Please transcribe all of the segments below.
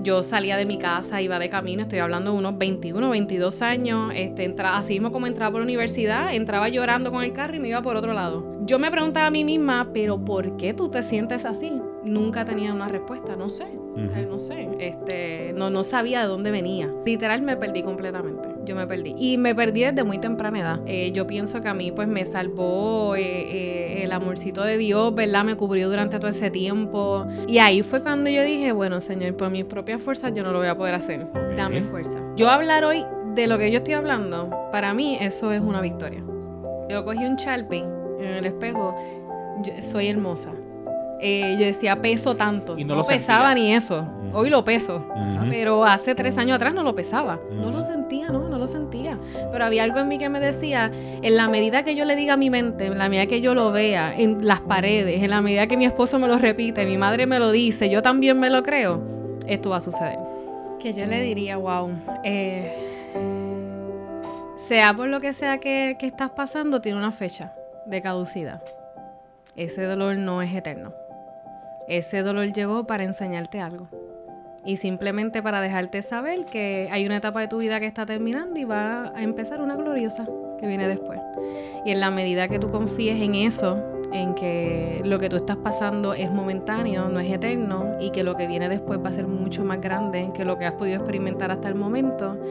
Yo salía de mi casa, iba de camino, estoy hablando de unos 21, 22 años, así mismo como entraba por la universidad, entraba llorando con el carro y me iba por otro lado. Yo me preguntaba a mí misma, ¿pero por qué tú te sientes así? Nunca tenía una respuesta, no sé. No sé, no sabía de dónde venía. Literal me perdí completamente, yo me perdí. Y me perdí desde muy temprana edad. Yo pienso que a mí pues me salvó el amorcito de Dios, ¿verdad? Me cubrió durante todo ese tiempo. Y ahí fue cuando yo dije, bueno, Señor, por mis propias fuerzas yo no lo voy a poder hacer. Dame fuerza. Yo hablar hoy de lo que yo estoy hablando, para mí eso es una victoria. Yo cogí un Sharpie en el espejo, soy hermosa. Yo decía, peso tanto. Y no lo lo pesaba sentías. ni eso. Hoy lo peso. Pero hace 3 años atrás no lo pesaba. No lo sentía, no lo sentía. Pero había algo en mí que me decía, en la medida que yo le diga a mi mente, en la medida que yo lo vea en las paredes, en la medida que mi esposo me lo repite, mi madre me lo dice, yo también me lo creo, esto va a suceder. Que yo le diría, wow, sea por lo que sea que estás pasando, tiene una fecha de caducidad. Ese dolor no es eterno. Ese dolor llegó para enseñarte algo. Y simplemente para dejarte saber que hay una etapa de tu vida que está terminando y va a empezar una gloriosa que viene después. Y en la medida que tú confíes en eso, en que lo que tú estás pasando es momentáneo, no es eterno, y que lo que viene después va a ser mucho más grande que lo que has podido experimentar hasta el momento,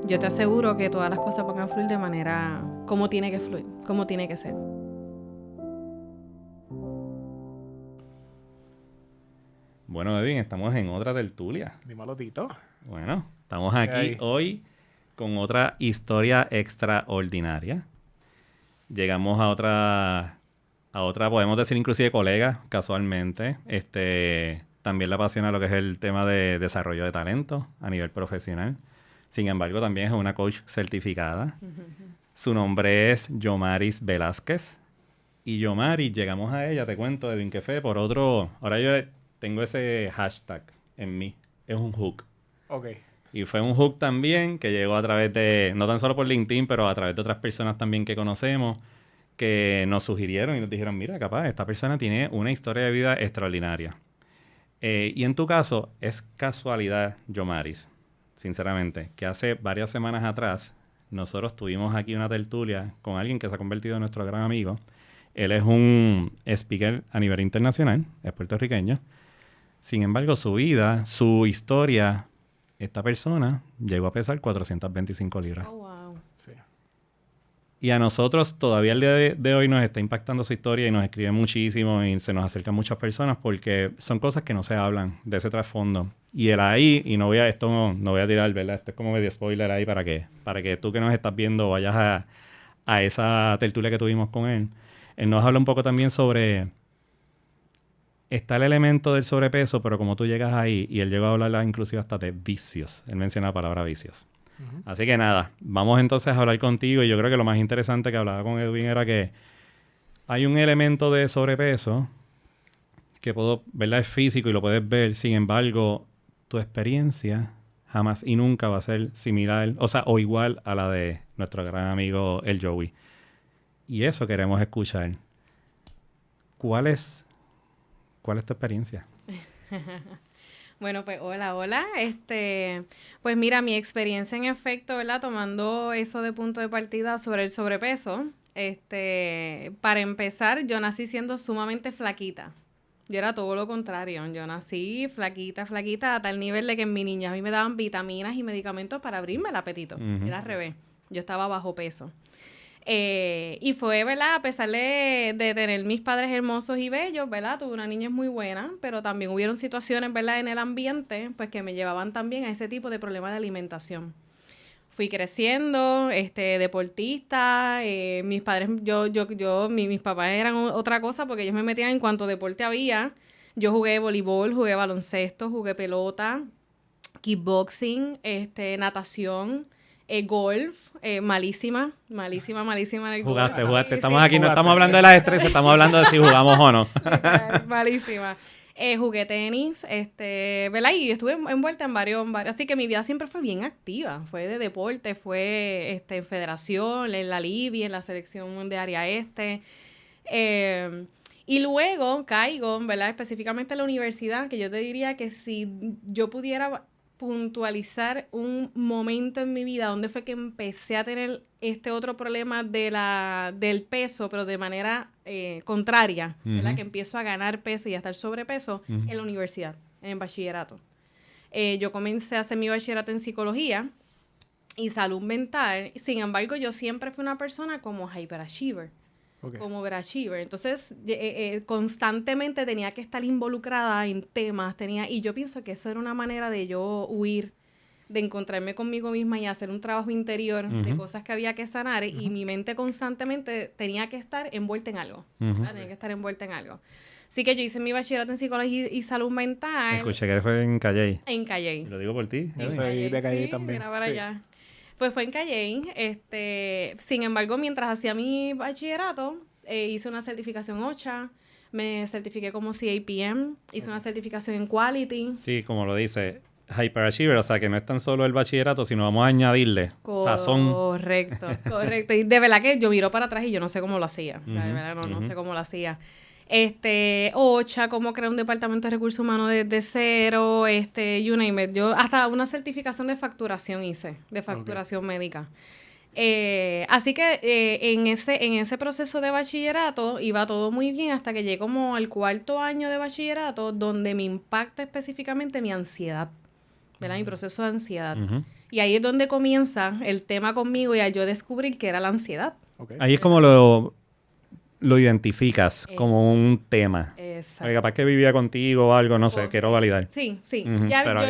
yo te aseguro que todas las cosas van a fluir de manera como tiene que fluir, como tiene que ser. Bueno, Edwin, estamos en otra tertulia. Dímelo, Tito. Bueno, estamos aquí hoy con otra historia extraordinaria. Llegamos a otra, podemos decir inclusive colega, casualmente. También le apasiona lo que es el tema de desarrollo de talento a nivel profesional. Sin embargo, también es una coach certificada. Su nombre es Yomaris Velázquez. Y Yomaris, llegamos a ella, te cuento, Edwin, que fue por otro... Ahora yo tengo ese hashtag en mí. Es un hook. Ok. Y fue un hook también que llegó a través de... No tan solo por LinkedIn, pero a través de otras personas también que conocemos, que nos sugirieron y nos dijeron, mira, capaz, esta persona tiene una historia de vida extraordinaria. Y en tu caso, es casualidad, Yomaris, sinceramente, que hace varias semanas atrás nosotros tuvimos aquí una tertulia con alguien que se ha convertido en nuestro gran amigo. Él es un speaker a nivel internacional, es puertorriqueño. Sin embargo, su vida, su historia, esta persona llegó a pesar 425 libras. Oh, wow. Sí. Y a nosotros todavía el día de hoy nos está impactando su historia y nos escriben muchísimo y se nos acercan muchas personas porque son cosas que no se hablan de ese trasfondo. Y él ahí, y no voy a tirar, ¿verdad? Esto es como medio spoiler ahí para que tú que nos estás viendo vayas a esa tertulia que tuvimos con él. Él nos habla un poco también sobre... Está el elemento del sobrepeso, pero como tú llegas ahí, y él llegó a hablar inclusive hasta de vicios. Él menciona la palabra vicios. Así que nada, vamos entonces a hablar contigo. Y yo creo que lo más interesante que hablaba con Edwin era que hay un elemento de sobrepeso que ¿verdad? Es físico y lo puedes ver. Sin embargo, tu experiencia jamás y nunca va a ser similar, o igual a la de nuestro gran amigo el Joey. Y eso queremos escuchar. ¿Cuál es tu experiencia? Bueno, pues hola. Pues mira, mi experiencia en efecto, ¿verdad? Tomando eso de punto de partida sobre el sobrepeso. Para empezar, yo nací siendo sumamente flaquita. Yo era todo lo contrario. Yo nací flaquita, a tal nivel de que en mi niña a mí me daban vitaminas y medicamentos para abrirme el apetito. Era al revés. Yo estaba bajo peso. Y fue, ¿verdad? A pesar de tener mis padres hermosos y bellos, ¿verdad? Tuve una niñez muy buena, pero también hubieron situaciones, ¿verdad? En el ambiente, pues que me llevaban también a ese tipo de problemas de alimentación. Fui creciendo, deportista, mis padres, mis papás eran otra cosa porque ellos me metían en cuanto deporte había. Yo jugué voleibol, jugué baloncesto, jugué pelota, kickboxing, natación, golf, malísima en el golf. Jugaste. Sí, Estamos sí. aquí, no estamos hablando de las destrezas, estamos hablando de si jugamos o no. Malísima. Jugué tenis, ¿verdad? Y estuve envuelta en varios, así que mi vida siempre fue bien activa. Fue de deporte, fue en federación, en la Libi, en la selección de área este. Y luego caigo, ¿verdad? Específicamente en la universidad, que yo te diría que si yo pudiera puntualizar un momento en mi vida donde fue que empecé a tener este otro problema del peso, pero de manera contraria, ¿verdad? Que empiezo a ganar peso y a estar sobrepeso en la universidad, en bachillerato. Yo comencé a hacer mi bachillerato en psicología y salud mental. Sin embargo, yo siempre fui una persona como hyperachiever. Como overachiever. Entonces, constantemente tenía que estar involucrada en temas. Y yo pienso que eso era una manera de yo huir, de encontrarme conmigo misma y hacer un trabajo interior de cosas que había que sanar. Y mi mente constantemente tenía que estar envuelta en algo. Tenía que estar envuelta en algo. Así que yo hice mi bachillerato en psicología y salud mental. Escuché que fue en Calley. En Calley. Lo digo por ti. Yo soy de Calley también. Mira para allá. Pues fue en Calley. Sin embargo, mientras hacía mi bachillerato, hice una certificación OSHA, me certifiqué como CAPM, hice una certificación en Quality. Sí, como lo dice, hyperachiever, o sea, que no es tan solo el bachillerato, sino vamos a añadirle sazón. Correcto. Y de verdad que yo miro para atrás y yo no sé cómo lo hacía. De verdad, no sé cómo lo hacía. OSHA, cómo crear un departamento de recursos humanos desde cero, you name it. Yo hasta una certificación de facturación hice, de facturación médica. Así que en ese proceso de bachillerato iba todo muy bien hasta que llegué como al 4º año de bachillerato, donde me impacta específicamente mi ansiedad, ¿verdad? Mi proceso de ansiedad. Y ahí es donde comienza el tema conmigo y a yo descubrir que era la ansiedad. Ahí es como lo identificas como un tema. Exacto. Oye, capaz que vivía contigo o algo, no sé, quiero validar. Sí.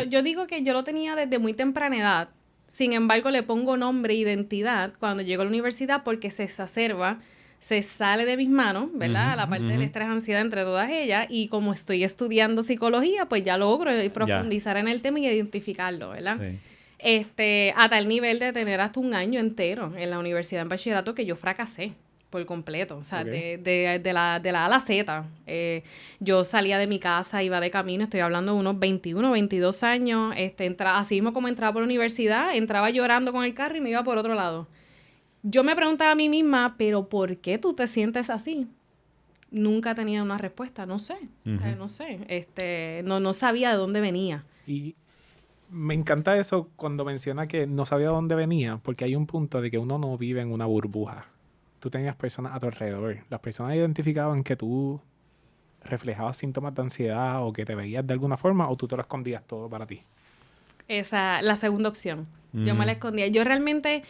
Yo digo que yo lo tenía desde muy temprana edad. Sin embargo, le pongo nombre e identidad cuando llego a la universidad porque se exacerba, se sale de mis manos, ¿verdad? La parte del estrés, ansiedad entre todas ellas. Y como estoy estudiando psicología, pues ya logro profundizar en el tema y identificarlo, ¿verdad? Sí. A tal nivel de tener hasta un año entero en la universidad en bachillerato que yo fracasé por completo, o sea, de la A a la Z. Yo salía de mi casa, iba de camino, estoy hablando de unos 21, 22 años, así mismo como entraba por la universidad, entraba llorando con el carro y me iba por otro lado. Yo me preguntaba a mí misma, ¿pero por qué tú te sientes así? Nunca tenía una respuesta, no sé, no sé, no sabía de dónde venía. Y me encanta eso cuando menciona que no sabía de dónde venía, porque hay un punto de que uno no vive en una burbuja. Tú tenías personas a tu alrededor. Las personas identificaban que tú reflejabas síntomas de ansiedad o que te veías de alguna forma o tú te lo escondías todo para ti. La segunda opción. Yo me la escondía. Yo realmente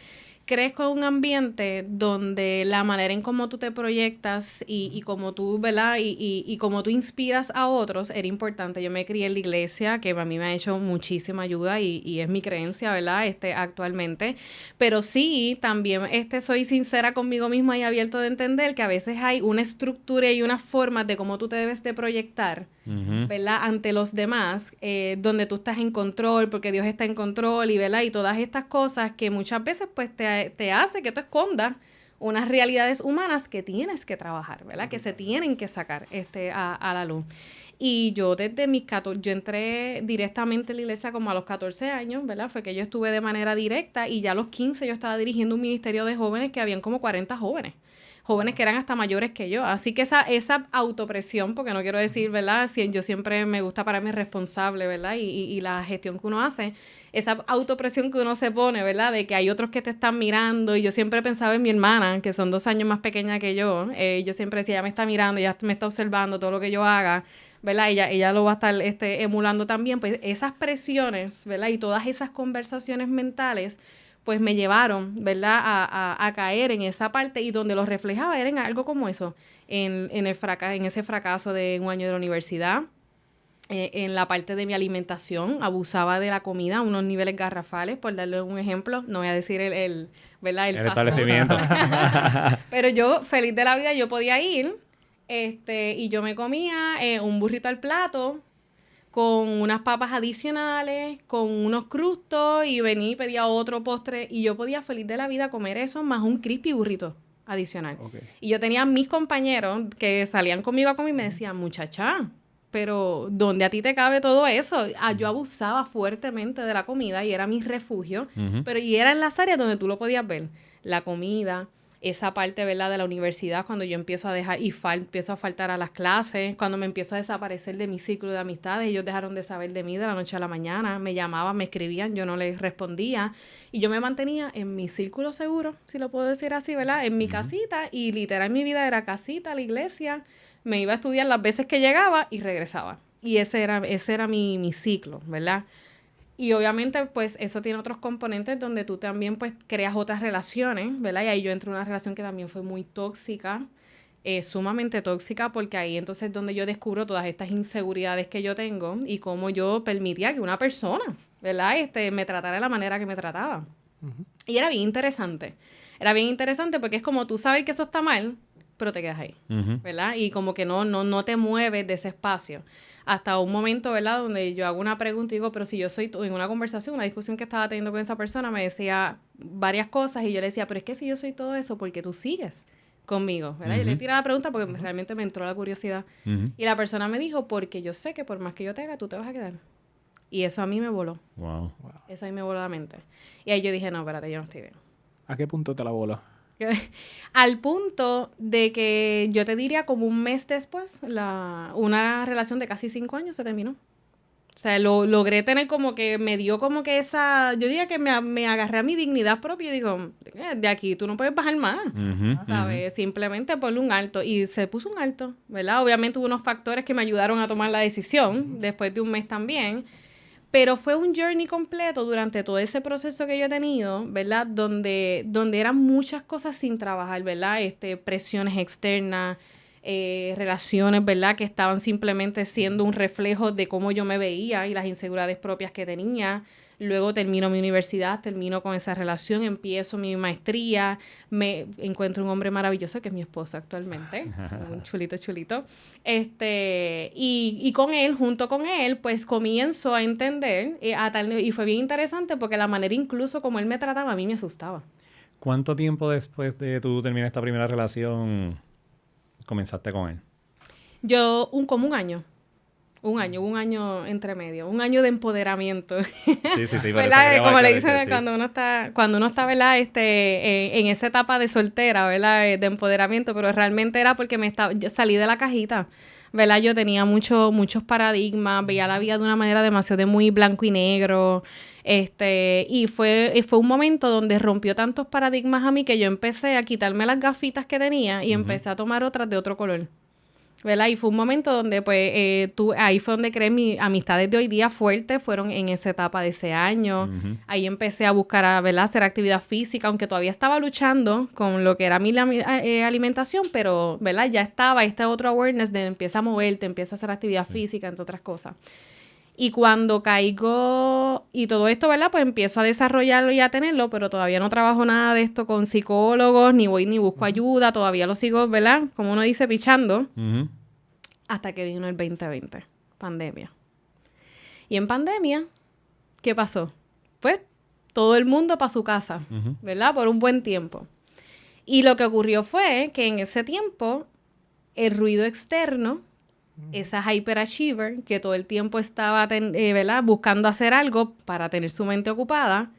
crezco en un ambiente donde la manera en cómo tú te proyectas y cómo tú, ¿verdad? Y cómo tú inspiras a otros era importante. Yo me crié en la iglesia, que a mí me ha hecho muchísima ayuda y es mi creencia, ¿verdad? Actualmente. Pero sí, también soy sincera conmigo misma y abierto de entender que a veces hay una estructura y unas formas de cómo tú te debes de proyectar, ¿verdad? Ante los demás, donde tú estás en control, porque Dios está en control ¿verdad? Y todas estas cosas que muchas veces pues te hace que tú escondas unas realidades humanas que tienes que trabajar, ¿verdad? Que se tienen que sacar a la luz. Y yo desde yo entré directamente en la iglesia como a los 14 años, ¿verdad? Fue que yo estuve de manera directa y ya a los 15 yo estaba dirigiendo un ministerio de jóvenes que habían como 40 jóvenes que eran hasta mayores que yo. Así que esa autopresión, porque no quiero decir, ¿verdad? Yo siempre me gusta pararme responsable, ¿verdad? Y la gestión que uno hace, esa autopresión que uno se pone, ¿verdad? De que hay otros que te están mirando. Y yo siempre pensaba en mi hermana, que son 2 años más pequeña que yo. Yo siempre decía, ella me está mirando, ella me está observando todo lo que yo haga, ¿verdad? Ella lo va a estar emulando también. Pues esas presiones, ¿verdad? Y todas esas conversaciones mentales pues me llevaron, ¿verdad?, a caer en esa parte y donde lo reflejaba era en algo como eso, en ese fracaso de un año de la universidad, en la parte de mi alimentación, abusaba de la comida a unos niveles garrafales, por darle un ejemplo, no voy a decir ¿verdad? El establecimiento. Pero yo, feliz de la vida, yo podía ir, y yo me comía un burrito al plato, con unas papas adicionales, con unos crustos y venía y pedía otro postre y yo podía feliz de la vida comer eso más un crispy burrito adicional. Y yo tenía mis compañeros que salían conmigo a comer y me decían, muchacha, pero ¿dónde a ti te cabe todo eso? Yo abusaba fuertemente de la comida y era mi refugio, pero y era en las áreas donde tú lo podías ver. La comida, esa parte, ¿verdad?, de la universidad, cuando yo empiezo a dejar y empiezo a faltar a las clases, cuando me empiezo a desaparecer de mi círculo de amistades, ellos dejaron de saber de mí de la noche a la mañana, me llamaban, me escribían, yo no les respondía, y yo me mantenía en mi círculo seguro, si lo puedo decir así, ¿verdad?, en mi casita, y literal mi vida era casita, la iglesia, me iba a estudiar las veces que llegaba y regresaba. Y ese era mi ciclo, ¿verdad? Y obviamente, pues, eso tiene otros componentes donde tú también, pues, creas otras relaciones, ¿verdad? Y ahí yo entro en una relación que también fue muy tóxica, sumamente tóxica, porque ahí entonces es donde yo descubro todas estas inseguridades que yo tengo y cómo yo permitía que una persona, ¿verdad?, me tratara de la manera que me trataba. Y era bien interesante. Era bien interesante porque es como tú sabes que eso está mal, pero te quedas ahí, ¿verdad? Y como que no te mueves de ese espacio. Hasta un momento, ¿verdad?, donde yo hago una pregunta y digo, pero si yo soy en una conversación, una discusión que estaba teniendo con esa persona, me decía varias cosas y yo le decía, pero es que si yo soy todo eso, ¿por qué tú sigues conmigo? ¿Verdad? Yo le tiré la pregunta porque realmente me entró la curiosidad. Y la persona me dijo, porque yo sé que por más que yo te haga, tú te vas a quedar. Y eso a mí me voló. Wow. Eso a mí me voló la mente. Y ahí yo dije, no, espérate, yo no estoy bien. ¿A qué punto te la voló? Al punto de que yo te diría como un mes después, una relación de casi 5 años se terminó. O sea, logré tener como que, me dio como que yo diría que me agarré a mi dignidad propia y digo, de aquí tú no puedes bajar más, ¿sabes? Simplemente ponle un alto. Y se puso un alto, ¿verdad? Obviamente hubo unos factores que me ayudaron a tomar la decisión, después de un mes también. Pero fue un journey completo durante todo ese proceso que yo he tenido, ¿verdad? Donde eran muchas cosas sin trabajar, ¿verdad? Presiones externas, relaciones, ¿verdad?, que estaban simplemente siendo un reflejo de cómo yo me veía y las inseguridades propias que tenía. Luego termino mi universidad, termino con esa relación, empiezo mi maestría, me encuentro un hombre maravilloso que es mi esposo actualmente, un chulito. Y con él, junto con él, pues comienzo a entender, y fue bien interesante porque la manera incluso como él me trataba a mí me asustaba. ¿Cuánto tiempo después de tú terminar esta primera relación comenzaste con él? Yo, como un año. Un año entre medio, un año de empoderamiento. Sí, ¿Verdad? Como le dicen, sí, cuando uno está, ¿verdad? En esa etapa de soltera, ¿verdad? De empoderamiento, pero realmente era porque yo salí de la cajita, ¿verdad? Yo tenía muchos paradigmas, veía la vida de una manera demasiado muy blanco y negro, y fue un momento donde rompió tantos paradigmas a mí que yo empecé a quitarme las gafitas que tenía y empecé a tomar otras de otro color, ¿verdad? Y fue un momento donde, pues, ahí fue donde creé mis amistades de hoy día fuertes, fueron en esa etapa de ese año. Ahí empecé a buscar, ¿verdad?, hacer actividad física, aunque todavía estaba luchando con lo que era mi alimentación, pero, ¿verdad?, ya estaba este otro awareness de empieza a moverte, empieza a hacer actividad física, entre otras cosas. Y cuando caigo y todo esto, ¿verdad?, pues empiezo a desarrollarlo y a tenerlo, pero todavía no trabajo nada de esto con psicólogos, ni busco ayuda, todavía lo sigo, ¿verdad?, como uno dice, pichando, hasta que vino el 2020, pandemia. Y en pandemia, ¿qué pasó? Pues todo el mundo para su casa, ¿verdad?, por un buen tiempo. Y lo que ocurrió fue que en ese tiempo, el ruido externo, esa hyperachiever que todo el tiempo estaba, ¿verdad?, buscando hacer algo para tener su mente ocupada,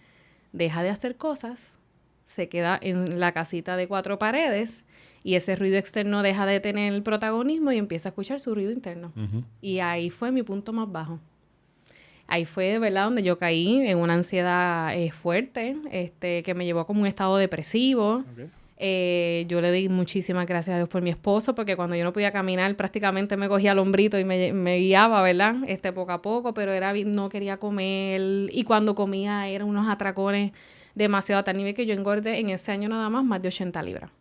deja de hacer cosas, se queda en la casita de 4 paredes y ese ruido externo deja de tener el protagonismo y empieza a escuchar su ruido interno. Y ahí fue mi punto más bajo. Ahí fue, ¿verdad?, donde yo caí en una ansiedad fuerte, que me llevó como un estado depresivo. Okay. Yo le di muchísimas gracias a Dios por mi esposo, porque cuando yo no podía caminar, prácticamente me cogía al hombrito y me guiaba, ¿verdad?, poco a poco, pero no quería comer, y cuando comía eran unos atracones demasiado, a tal nivel que yo engordé en ese año nada más de 80 libras.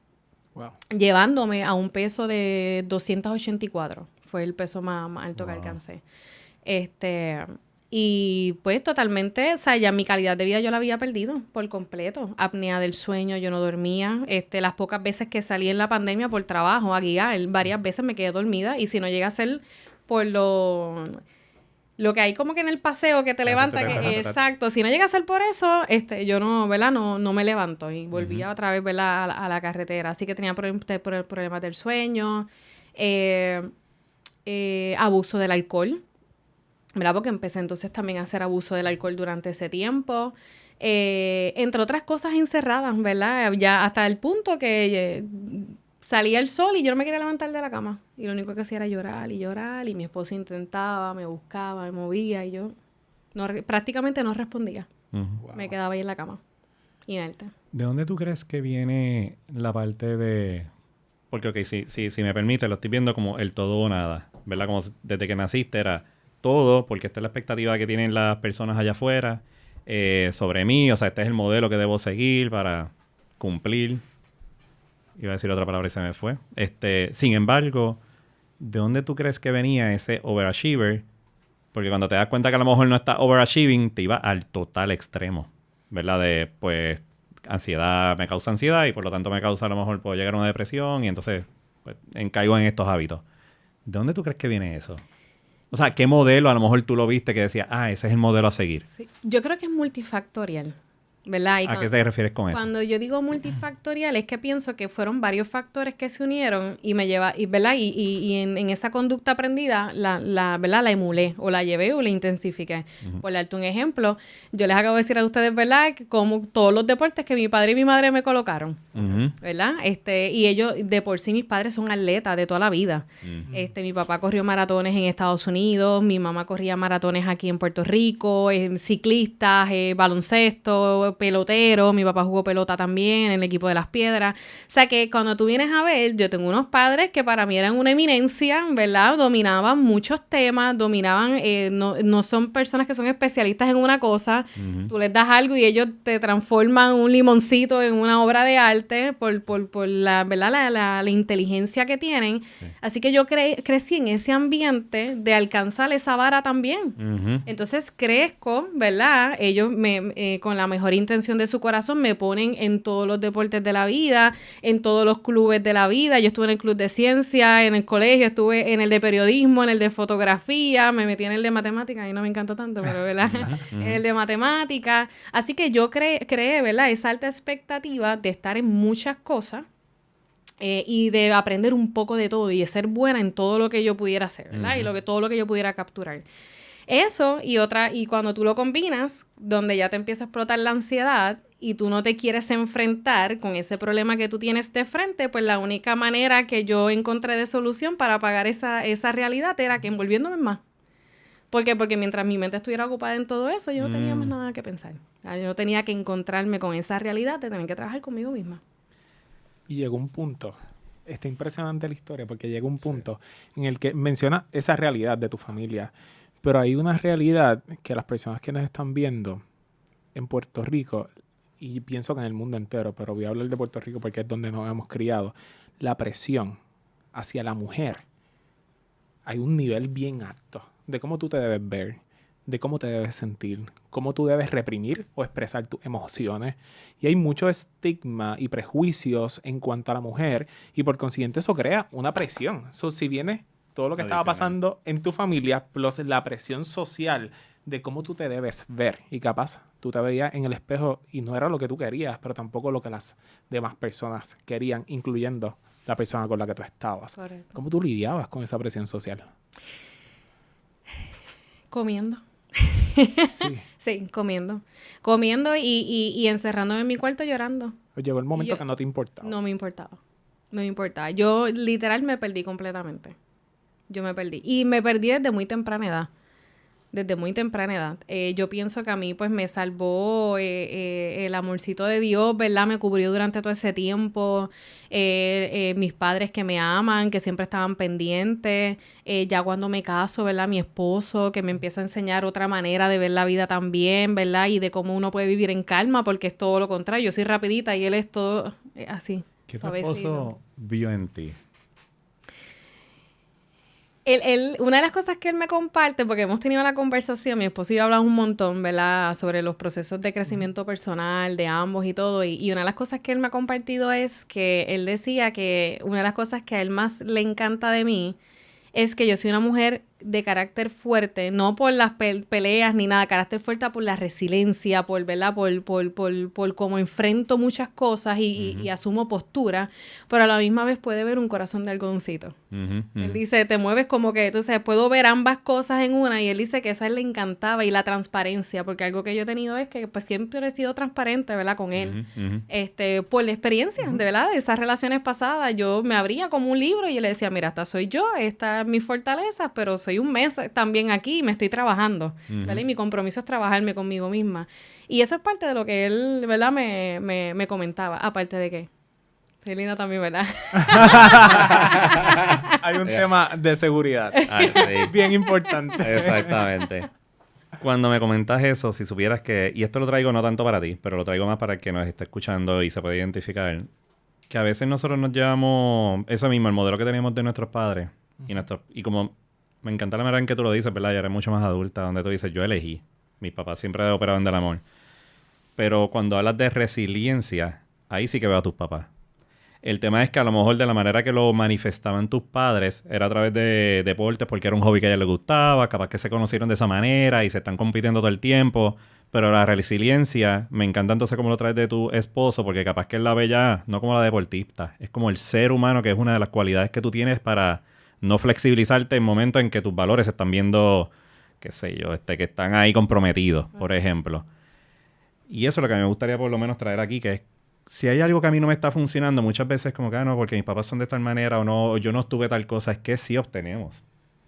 Wow. Llevándome a un peso de 284, fue el peso más alto que alcancé. Y pues totalmente, o sea, ya mi calidad de vida yo la había perdido por completo. Apnea del sueño, yo no dormía. Las pocas veces que salí en la pandemia por trabajo a guiar, varias veces me quedé dormida. Y si no llega a ser por lo que hay como que en el paseo que te levanta, exacto, si no llega a ser por eso, yo no, ¿verdad?, no me levanto. Y volvía otra vez, ¿verdad?, a la carretera. Así que tenía problemas del sueño, abuso del alcohol. ¿verdad? Porque empecé entonces también a hacer abuso del alcohol durante ese tiempo. Entre otras cosas encerradas, ¿verdad? Ya hasta el punto que salía el sol y yo no me quería levantar de la cama. Y lo único que hacía era llorar y llorar. Y mi esposo intentaba, me buscaba, me movía y yo prácticamente no respondía. Wow. Me quedaba ahí en la cama, inerte. ¿De dónde tú crees que viene la parte de...? Porque, ok, si me permite, lo estoy viendo como el todo o nada, ¿verdad? Como desde que naciste era todo, porque esta es la expectativa que tienen las personas allá afuera sobre mí. O sea, este es el modelo que debo seguir para cumplir. Iba a decir otra palabra y se me fue. Sin embargo, ¿de dónde tú crees que venía ese overachiever? Porque cuando te das cuenta que a lo mejor no estás overachieving, te iba al total extremo, ¿verdad? De, pues, ansiedad, me causa ansiedad y por lo tanto me causa, a lo mejor puedo llegar a una depresión y entonces pues, caigo en estos hábitos. ¿De dónde tú crees que viene eso? O sea, ¿qué modelo a lo mejor tú lo viste que decía, ese es el modelo a seguir? Sí. Yo creo que es multifactorial, ¿verdad? ¿A qué te refieres con eso? Cuando yo digo multifactorial es que pienso que fueron varios factores que se unieron y me lleva, ¿verdad? Y en esa conducta aprendida ¿verdad? La emulé o la llevé o la intensifiqué. Por darte un ejemplo, yo les acabo de decir a ustedes, ¿verdad? Que como todos los deportes que mi padre y mi madre me colocaron, ¿verdad? Y ellos, de por sí, mis padres son atletas de toda la vida. Mi papá corrió maratones en Estados Unidos, mi mamá corría maratones aquí en Puerto Rico, ciclistas, baloncesto, pelotero, mi papá jugó pelota también en el equipo de Las Piedras. O sea que cuando tú vienes a ver, yo tengo unos padres que para mí eran una eminencia, ¿verdad? Dominaban muchos temas, dominaban, no son personas que son especialistas en una cosa. Tú les das algo y ellos te transforman un limoncito en una obra de arte por la, ¿verdad? La inteligencia que tienen. Sí. Así que yo crecí en ese ambiente de alcanzar esa vara también. Entonces crezco, ¿verdad? Ellos con la mejor intención de su corazón me ponen en todos los deportes de la vida, en todos los clubes de la vida. Yo estuve en el club de ciencia, en el colegio, estuve en el de periodismo, en el de fotografía, me metí en el de matemáticas, ahí no me encantó tanto, pero ¿verdad? En el de matemáticas. Así que yo creé, ¿verdad? Esa alta expectativa de estar en muchas cosas y de aprender un poco de todo y de ser buena en todo lo que yo pudiera hacer, ¿verdad? Y todo lo que yo pudiera capturar. Eso y cuando tú lo combinas, donde ya te empieza a explotar la ansiedad y tú no te quieres enfrentar con ese problema que tú tienes de frente, pues la única manera que yo encontré de solución para apagar esa realidad era que envolviéndome más. ¿Por qué? Porque mientras mi mente estuviera ocupada en todo eso, yo no tenía más nada que pensar. Yo tenía que encontrarme con esa realidad de tener que trabajar conmigo misma. Y llegó un punto, está impresionante la historia, porque llegó un punto en el que menciona esa realidad de tu familia. Pero hay una realidad que las personas que nos están viendo en Puerto Rico, y pienso que en el mundo entero, pero voy a hablar de Puerto Rico porque es donde nos hemos criado, la presión hacia la mujer. Hay un nivel bien alto de cómo tú te debes ver, de cómo te debes sentir, cómo tú debes reprimir o expresar tus emociones. Y hay mucho estigma y prejuicios en cuanto a la mujer y por consiguiente eso crea una presión. Si viene todo lo que estaba pasando en tu familia, plus la presión social de cómo tú te debes ver. Y capaz, tú te veías en el espejo y no era lo que tú querías, pero tampoco lo que las demás personas querían, incluyendo la persona con la que tú estabas. Correcto. ¿Cómo tú lidiabas con esa presión social? Comiendo. Sí, comiendo. Comiendo y encerrándome en mi cuarto llorando. Llegó el momento que no te importaba. No me importaba. Yo literal me perdí completamente. Yo me perdí. Y me perdí desde muy temprana edad. Yo pienso que a mí pues me salvó el amorcito de Dios, ¿verdad? Me cubrió durante todo ese tiempo. Mis padres que me aman, que siempre estaban pendientes. Ya cuando me caso, ¿verdad? Mi esposo que me empieza a enseñar otra manera de ver la vida también, ¿verdad? Y de cómo uno puede vivir en calma, porque es todo lo contrario. Yo soy rapidita y él es todo así. ¿Qué tu esposo vio en ti? Una de las cosas que él me comparte, porque hemos tenido la conversación, mi esposo y yo hablamos un montón, ¿verdad? Sobre los procesos de crecimiento personal de ambos y todo. Y una de las cosas que él me ha compartido es que él decía que una de las cosas que a él más le encanta de mí es que yo soy una mujer de carácter fuerte, no por las peleas ni nada, carácter fuerte por la resiliencia, por, ¿verdad? Por cómo enfrento muchas cosas y asumo postura, pero a la misma vez puede ver un corazón de algodoncito. Él dice, te mueves como que, entonces puedo ver ambas cosas en una, y él dice que eso a él le encantaba, y la transparencia, porque algo que yo he tenido es que pues siempre he sido transparente, ¿verdad? Con él. Por la experiencia, de verdad, de esas relaciones pasadas, yo me abría como un libro y yo le decía, mira, esta soy yo, esta es mi fortaleza, pero soy un mes también aquí y me estoy trabajando, ¿verdad? Y mi compromiso es trabajarme conmigo misma. Y eso es parte de lo que él, ¿verdad? Me comentaba. Aparte de que qué linda también, ¿verdad? Hay un tema de seguridad. Sí. Bien importante. Exactamente. Cuando me comentas eso, si supieras que, y esto lo traigo no tanto para ti, pero lo traigo más para el que nos esté escuchando y se puede identificar, que a veces nosotros nos llevamos eso mismo, el modelo que tenemos de nuestros padres, y como me encanta la manera en que tú lo dices, ¿verdad? Ya eres mucho más adulta, donde tú dices, yo elegí. Mis papás siempre operaban del amor. Pero cuando hablas de resiliencia, ahí sí que veo a tus papás. El tema es que a lo mejor de la manera que lo manifestaban tus padres era a través de deportes porque era un hobby que a ellos les gustaba, capaz que se conocieron de esa manera y se están compitiendo todo el tiempo. Pero la resiliencia, me encanta entonces cómo lo traes de tu esposo, porque capaz que él la ve ya no como la deportista, es como el ser humano, que es una de las cualidades que tú tienes para no flexibilizarte en momentos en que tus valores se están viendo, qué sé yo, que están ahí comprometidos, por ejemplo. Y eso es lo que a mí me gustaría por lo menos traer aquí, que es, si hay algo que a mí no me está funcionando, muchas veces como que, no, porque mis papás son de tal manera o no, o yo no estuve tal cosa, es que sí obtenemos.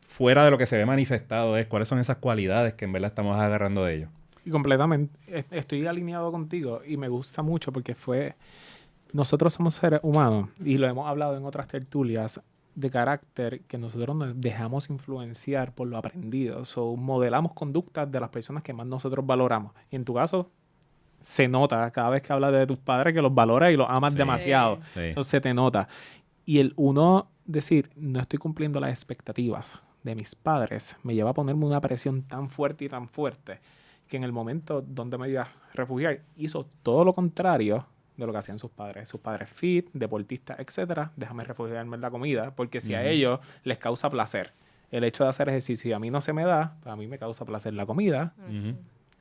Fuera de lo que se ve manifestado es cuáles son esas cualidades que en verdad estamos agarrando de ellos. Y completamente, estoy alineado contigo y me gusta mucho porque nosotros somos seres humanos y lo hemos hablado en otras tertulias de carácter que nosotros nos dejamos influenciar por lo aprendido. Modelamos conductas de las personas que más nosotros valoramos. Y en tu caso, se nota cada vez que hablas de tus padres que los valoras y los amas demasiado. Sí. Entonces se te nota. Y el uno decir, no estoy cumpliendo las expectativas de mis padres, me lleva a ponerme una presión tan fuerte que en el momento donde me iba a refugiar, hizo todo lo contrario de lo que hacían sus padres. Sus padres fit, deportistas, etcétera. Déjame refugiarme en la comida, porque si a ellos les causa placer el hecho de hacer ejercicio y a mí no se me da, a mí me causa placer la comida,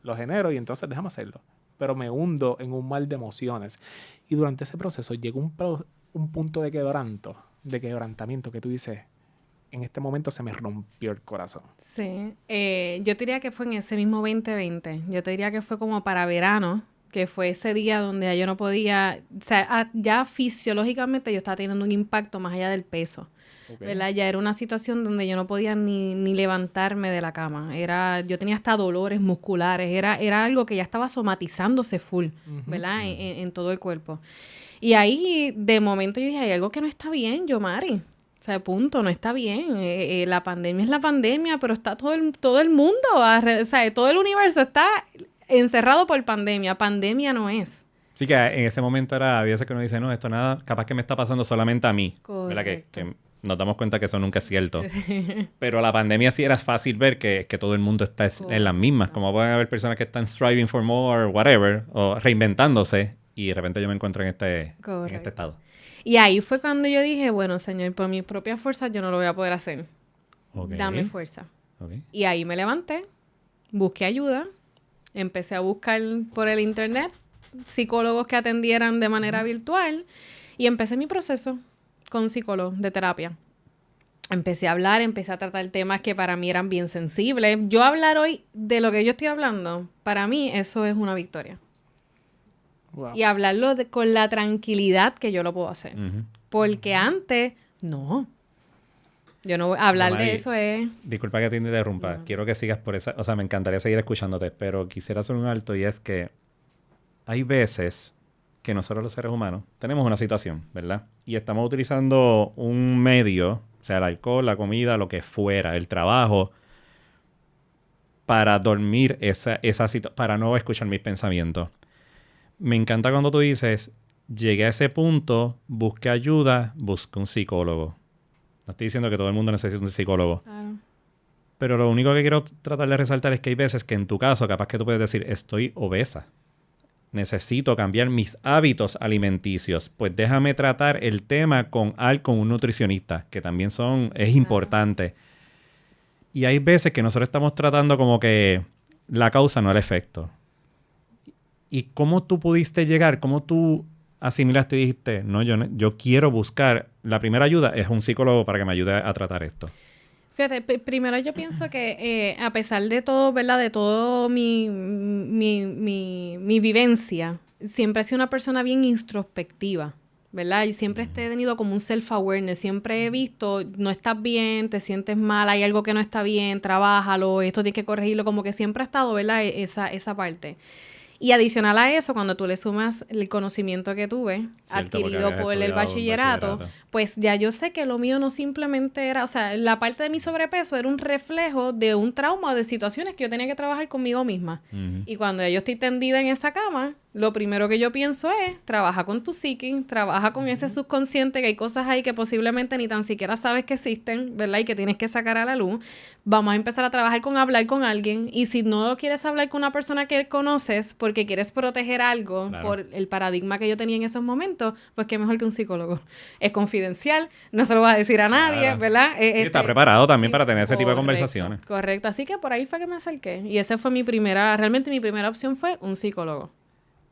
lo genero y entonces déjame hacerlo. Pero me hundo en un mar de emociones. Y durante ese proceso llegó un punto de quebrantamiento que tú dices, en este momento se me rompió el corazón. Sí. Yo te diría que fue en ese mismo 2020. Yo te diría que fue como para verano, que fue ese día donde yo no podía, o sea, ya fisiológicamente yo estaba teniendo un impacto más allá del peso. ¿Verdad? Ya era una situación donde yo no podía ni levantarme de la cama. Yo tenía hasta dolores musculares. Era algo que ya estaba somatizándose full, ¿verdad? En todo el cuerpo. Y ahí, de momento, yo dije, hay algo que no está bien, Yomari. O sea, punto, no está bien. La pandemia es la pandemia, pero está todo el mundo, o sea, todo el universo está encerrado por pandemia. Pandemia no es. Sí, que en ese momento había veces que uno dice, no, esto nada, capaz que me está pasando solamente a mí. Correcto. ¿Verdad? Que nos damos cuenta que eso nunca es cierto. Pero la pandemia sí era fácil ver que todo el mundo está en las mismas. Como pueden haber personas que están striving for more, whatever, o reinventándose, y de repente yo me encuentro en este estado. Y ahí fue cuando yo dije, bueno, Señor, por mis propias fuerzas yo no lo voy a poder hacer. Okay. Dame fuerza. Okay. Y ahí me levanté, busqué ayuda, empecé a buscar por el internet psicólogos que atendieran de manera virtual y empecé mi proceso con psicólogo de terapia. Empecé a hablar, empecé a tratar temas que para mí eran bien sensibles. Yo hablar hoy de lo que yo estoy hablando, para mí eso es una victoria. Wow. Y hablarlo con la tranquilidad que yo lo puedo hacer. Porque antes, no. Yo no hablar de eso es... Disculpa que te interrumpa. Quiero que sigas por esa... O sea, me encantaría seguir escuchándote, pero quisiera hacer un alto y es que hay veces que nosotros los seres humanos tenemos una situación, ¿verdad? Y estamos utilizando un medio, o sea, el alcohol, la comida, lo que fuera, el trabajo, para dormir esa situación, para no escuchar mis pensamientos. Me encanta cuando tú dices, llegué a ese punto, busqué ayuda, busqué un psicólogo. No estoy diciendo que todo el mundo necesita un psicólogo. Claro. Pero lo único que quiero tratar de resaltar es que hay veces que en tu caso, capaz que tú puedes decir, estoy obesa. Necesito cambiar mis hábitos alimenticios. Pues déjame tratar el tema con un nutricionista, que también es importante. Y hay veces que nosotros estamos tratando como que la causa, no el efecto. ¿Y cómo tú pudiste llegar? ¿Cómo tú asimilaste y dijiste, no, yo quiero buscar, la primera ayuda es un psicólogo para que me ayude a tratar esto? Fíjate, primero yo pienso que a pesar de todo, ¿verdad? De todo mi vivencia, siempre he sido una persona bien introspectiva, ¿verdad? Y siempre he tenido como un self-awareness. Siempre he visto, no estás bien, te sientes mal, hay algo que no está bien, trabájalo, esto tienes que corregirlo. Como que siempre ha estado, ¿verdad? Esa parte. Y adicional a eso, cuando tú le sumas el conocimiento que tuve, Cierto, adquirido por el bachillerato, pues ya yo sé que lo mío no simplemente era, o sea, la parte de mi sobrepeso era un reflejo de un trauma o de situaciones que yo tenía que trabajar conmigo misma. Uh-huh. Y cuando yo estoy tendida en esa cama, lo primero que yo pienso es, trabaja con tu psique, trabaja con ese subconsciente, que hay cosas ahí que posiblemente ni tan siquiera sabes que existen, ¿verdad? Y que tienes que sacar a la luz. Vamos a empezar a trabajar con hablar con alguien. Y si no quieres hablar con una persona que conoces porque quieres proteger algo por el paradigma que yo tenía en esos momentos, pues qué mejor que un psicólogo. Es confidencial, no se lo vas a decir a nadie, ¿verdad? Está preparado también para tener ese tipo de conversaciones. Correcto. Así que por ahí fue que me acerqué. Y esa fue realmente mi primera opción fue un psicólogo.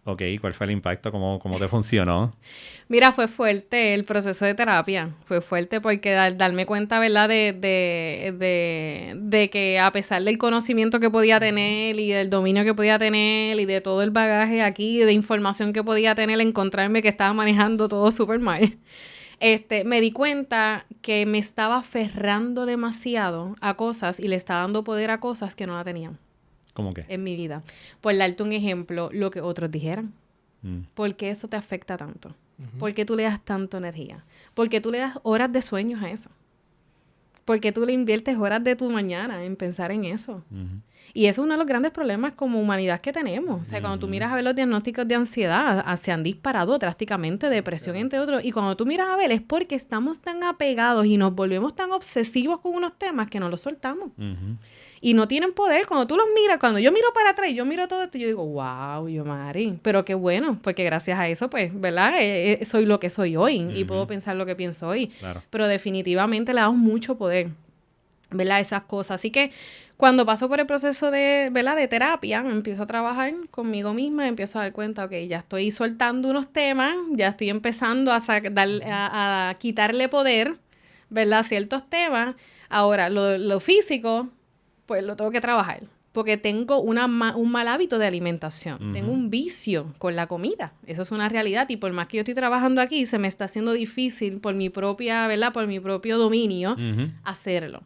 Ok, ¿cuál fue el impacto? ¿Cómo te funcionó? Mira, fue fuerte el proceso de terapia. Fue fuerte porque darme cuenta, ¿verdad? De que a pesar del conocimiento que podía tener y del dominio que podía tener y de todo el bagaje aquí, de información que podía tener, encontrarme que estaba manejando todo súper mal. Me di cuenta que me estaba aferrando demasiado a cosas y le estaba dando poder a cosas que no la tenían. ¿Cómo qué? En mi vida. Por darte un ejemplo, lo que otros dijeran. ¿Por qué eso te afecta tanto? ¿Por qué tú le das tanta energía? ¿Por qué tú le das horas de sueños a eso? ¿Por qué tú le inviertes horas de tu mañana en pensar en eso? Y eso es uno de los grandes problemas como humanidad que tenemos. O sea, cuando tú miras a ver los diagnósticos de ansiedad, se han disparado drásticamente, depresión, entre otros. Y cuando tú miras a ver, es porque estamos tan apegados y nos volvemos tan obsesivos con unos temas que no los soltamos. Y no tienen poder. Cuando tú los miras, cuando yo miro para atrás y yo miro todo esto, yo digo, wow, yo Mari, pero qué bueno, porque gracias a eso, pues, ¿verdad? Soy lo que soy hoy y puedo pensar lo que pienso hoy. Claro. Pero definitivamente le damos mucho poder, ¿verdad? Esas cosas. Así que cuando paso por el proceso de, ¿verdad? De terapia, empiezo a trabajar conmigo misma, empiezo a dar cuenta, ok, ya estoy soltando unos temas, ya estoy empezando a quitarle poder, ¿verdad? A ciertos temas. Ahora, lo físico, pues lo tengo que trabajar, porque tengo un mal hábito de alimentación. Tengo un vicio con la comida. Eso es una realidad. Y por más que yo estoy trabajando aquí, se me está haciendo difícil por mi propia, ¿verdad? Por mi propio dominio, hacerlo.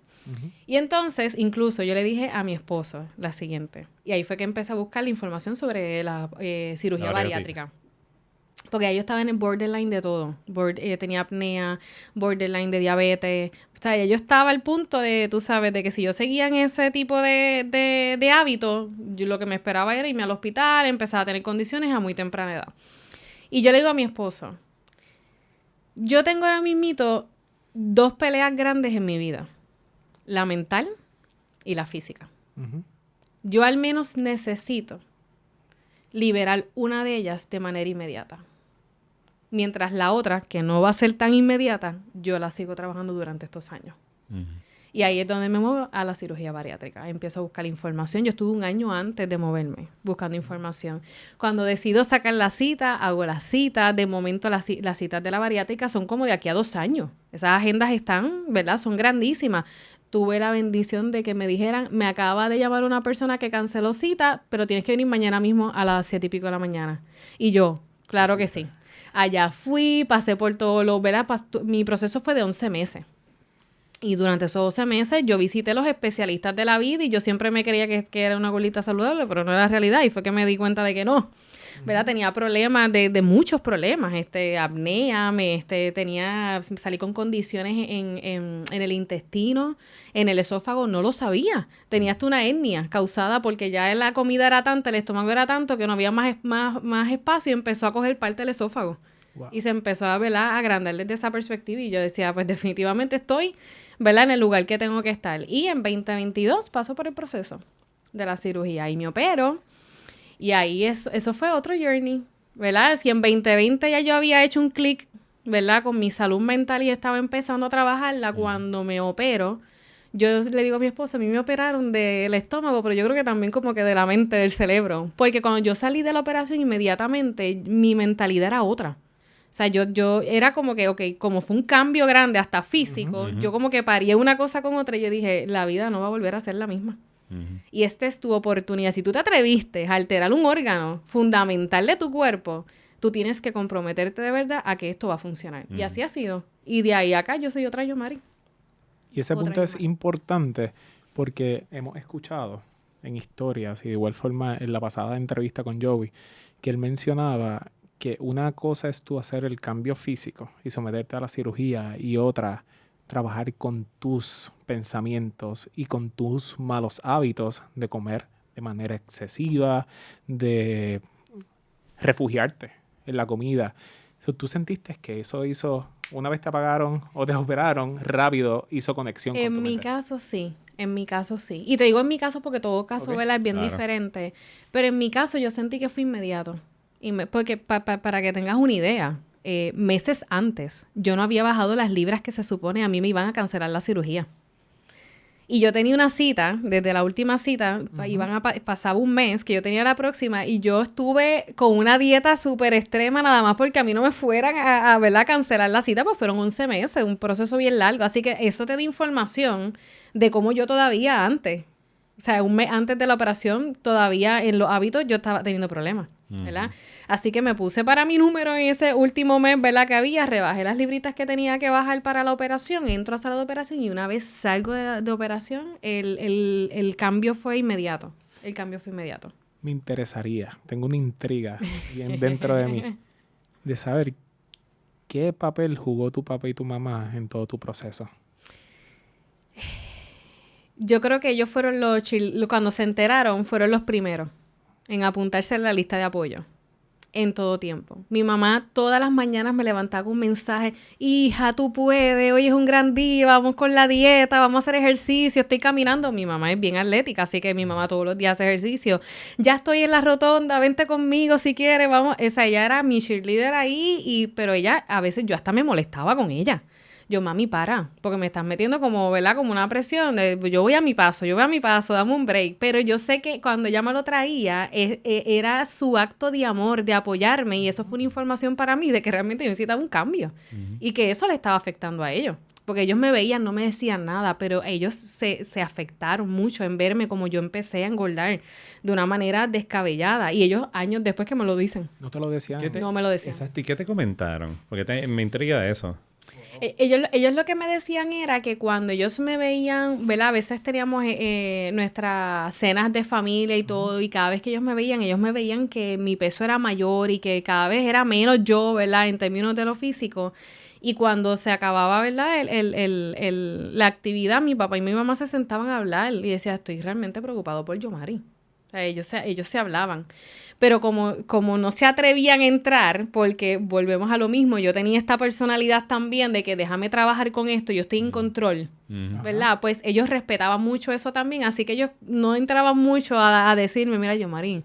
Y entonces, incluso yo le dije a mi esposo la siguiente. Y ahí fue que empecé a buscar la información sobre la cirugía bariátrica. Porque ahí yo estaba en el borderline de todo. Tenía apnea, borderline de diabetes. O sea, yo estaba al punto de, tú sabes, de que si yo seguía en ese tipo de hábitos, yo lo que me esperaba era irme al hospital, empezar a tener condiciones a muy temprana edad. Y yo le digo a mi esposo, yo tengo ahora mismito 2 peleas grandes en mi vida. La mental y la física. Yo al menos necesito liberar una de ellas de manera inmediata. Mientras la otra, que no va a ser tan inmediata, yo la sigo trabajando durante estos años. Y ahí es donde me muevo a la cirugía bariátrica. Empiezo a buscar información. Yo estuve 1 año antes de moverme buscando información. Cuando decido sacar la cita, hago la cita. De momento las citas de la bariátrica son como de aquí a 2 años. Esas agendas están, ¿verdad? Son grandísimas. Tuve la bendición de que me dijeran, me acaba de llamar una persona que canceló cita, pero tienes que venir mañana mismo a las 7:00 y pico de la mañana. Y yo, claro que sí. Allá fui, pasé por todo lo, ¿verdad? Mi proceso fue de 11 meses. Y durante esos 12 meses yo visité los especialistas de la vida y yo siempre me creía que era una gordita saludable, pero no era la realidad. Y fue que me di cuenta de que no. ¿Verdad? Tenía problemas, de muchos problemas, apnea, salí con condiciones en el intestino, en el esófago, no lo sabía. Tenía hasta una hernia causada porque ya la comida era tanta, el estómago era tanto que no había más espacio y empezó a coger parte del esófago. Wow. Y se empezó a agrandar desde esa perspectiva y yo decía, pues definitivamente estoy, ¿verdad? En el lugar que tengo que estar. Y en 2022 paso por el proceso de la cirugía y me opero. Y ahí eso fue otro journey, ¿verdad? Si en 2020 ya yo había hecho un clic, ¿verdad? Con mi salud mental y estaba empezando a trabajarla, cuando me opero, Yo le digo a mi esposo, a mí me operaron del estómago, pero yo creo que también como que de la mente, del cerebro. Porque cuando yo salí de la operación inmediatamente, mi mentalidad era otra. O sea, yo era como que, ok, como fue un cambio grande hasta físico, yo como que parié una cosa con otra y yo dije, la vida no va a volver a ser la misma. Y esta es tu oportunidad. Si tú te atreviste a alterar un órgano fundamental de tu cuerpo, tú tienes que comprometerte de verdad a que esto va a funcionar. Y así ha sido. Y de ahí a acá yo soy otra Yomari. Y ese Otra punto es Yomari. importante porque hemos escuchado en historias y de igual forma en la pasada entrevista con Joey, que él mencionaba que una cosa es tú hacer el cambio físico y someterte a la cirugía y otra, trabajar con tus pensamientos y con tus malos hábitos de comer de manera excesiva, de refugiarte en la comida. So, ¿tú sentiste que eso hizo, una vez te apagaron o te operaron, rápido hizo conexión con tu En mi mente? caso sí, en mi caso sí. Y te digo en mi caso porque todo caso, Ok. ¿verdad? Es bien Claro. diferente. Pero en mi caso yo sentí que fue inmediato. Porque para que tengas una idea, meses antes yo no había bajado las libras que se supone a mí me iban a cancelar la cirugía. Y yo tenía una cita, desde la última cita, pasaba un mes que yo tenía la próxima y yo estuve con una dieta súper extrema nada más porque a mí no me fueran ¿verdad? Cancelar la cita, pues fueron 11 meses, un proceso bien largo. Así que eso te da información de cómo yo todavía antes, o sea, un mes antes de la operación, todavía en los hábitos yo estaba teniendo problemas, ¿verdad? Así que me puse para mi número en ese último mes, ¿verdad? Que había, rebajé las libritas que tenía que bajar para la operación, entro a sala de operación y una vez salgo de operación, el cambio fue inmediato. El cambio fue inmediato. Me interesaría, tengo una intriga bien dentro de mí, de saber qué papel jugó tu papá y tu mamá en todo tu proceso. Yo creo que ellos fueron cuando se enteraron, fueron los primeros en apuntarse en la lista de apoyo. En todo tiempo. Mi mamá todas las mañanas me levantaba con un mensaje, hija, tú puedes, hoy es un gran día, vamos con la dieta, vamos a hacer ejercicio, estoy caminando. Mi mamá es bien atlética, así que mi mamá todos los días hace ejercicio. Ya estoy en la rotonda, vente conmigo si quieres, vamos. Ella era mi cheerleader ahí, pero ella, a veces yo hasta me molestaba con ella. Yo, mami, para, porque me estás metiendo como, ¿verdad? Como una presión de, yo voy a mi paso, dame un break. Pero yo sé que cuando ella me lo traía, era su acto de amor, de apoyarme, y eso fue una información para mí de que realmente yo necesitaba un cambio. Y que eso le estaba afectando a ellos. Porque ellos me veían, no me decían nada, pero ellos se afectaron mucho en verme como yo empecé a engordar de una manera descabellada. Y ellos años después que me lo dicen. ¿No te lo decían? No me lo decían. Exacto. ¿Y qué te comentaron? Porque me intriga eso. Ellos lo que me decían era que cuando ellos me veían, ¿verdad? A veces teníamos nuestras cenas de familia y todo, y cada vez que ellos me veían que mi peso era mayor y que cada vez era menos yo, ¿verdad? En términos de lo físico. Y cuando se acababa, ¿verdad? La actividad, mi papá y mi mamá se sentaban a hablar y decían, estoy realmente preocupado por Yomari. O sea, ellos se hablaban. Pero como no se atrevían a entrar, porque volvemos a lo mismo, yo tenía esta personalidad también de que déjame trabajar con esto, yo estoy en control, ¿verdad? Pues ellos respetaban mucho eso también, así que ellos no entraban mucho a decirme, mira, Yomari,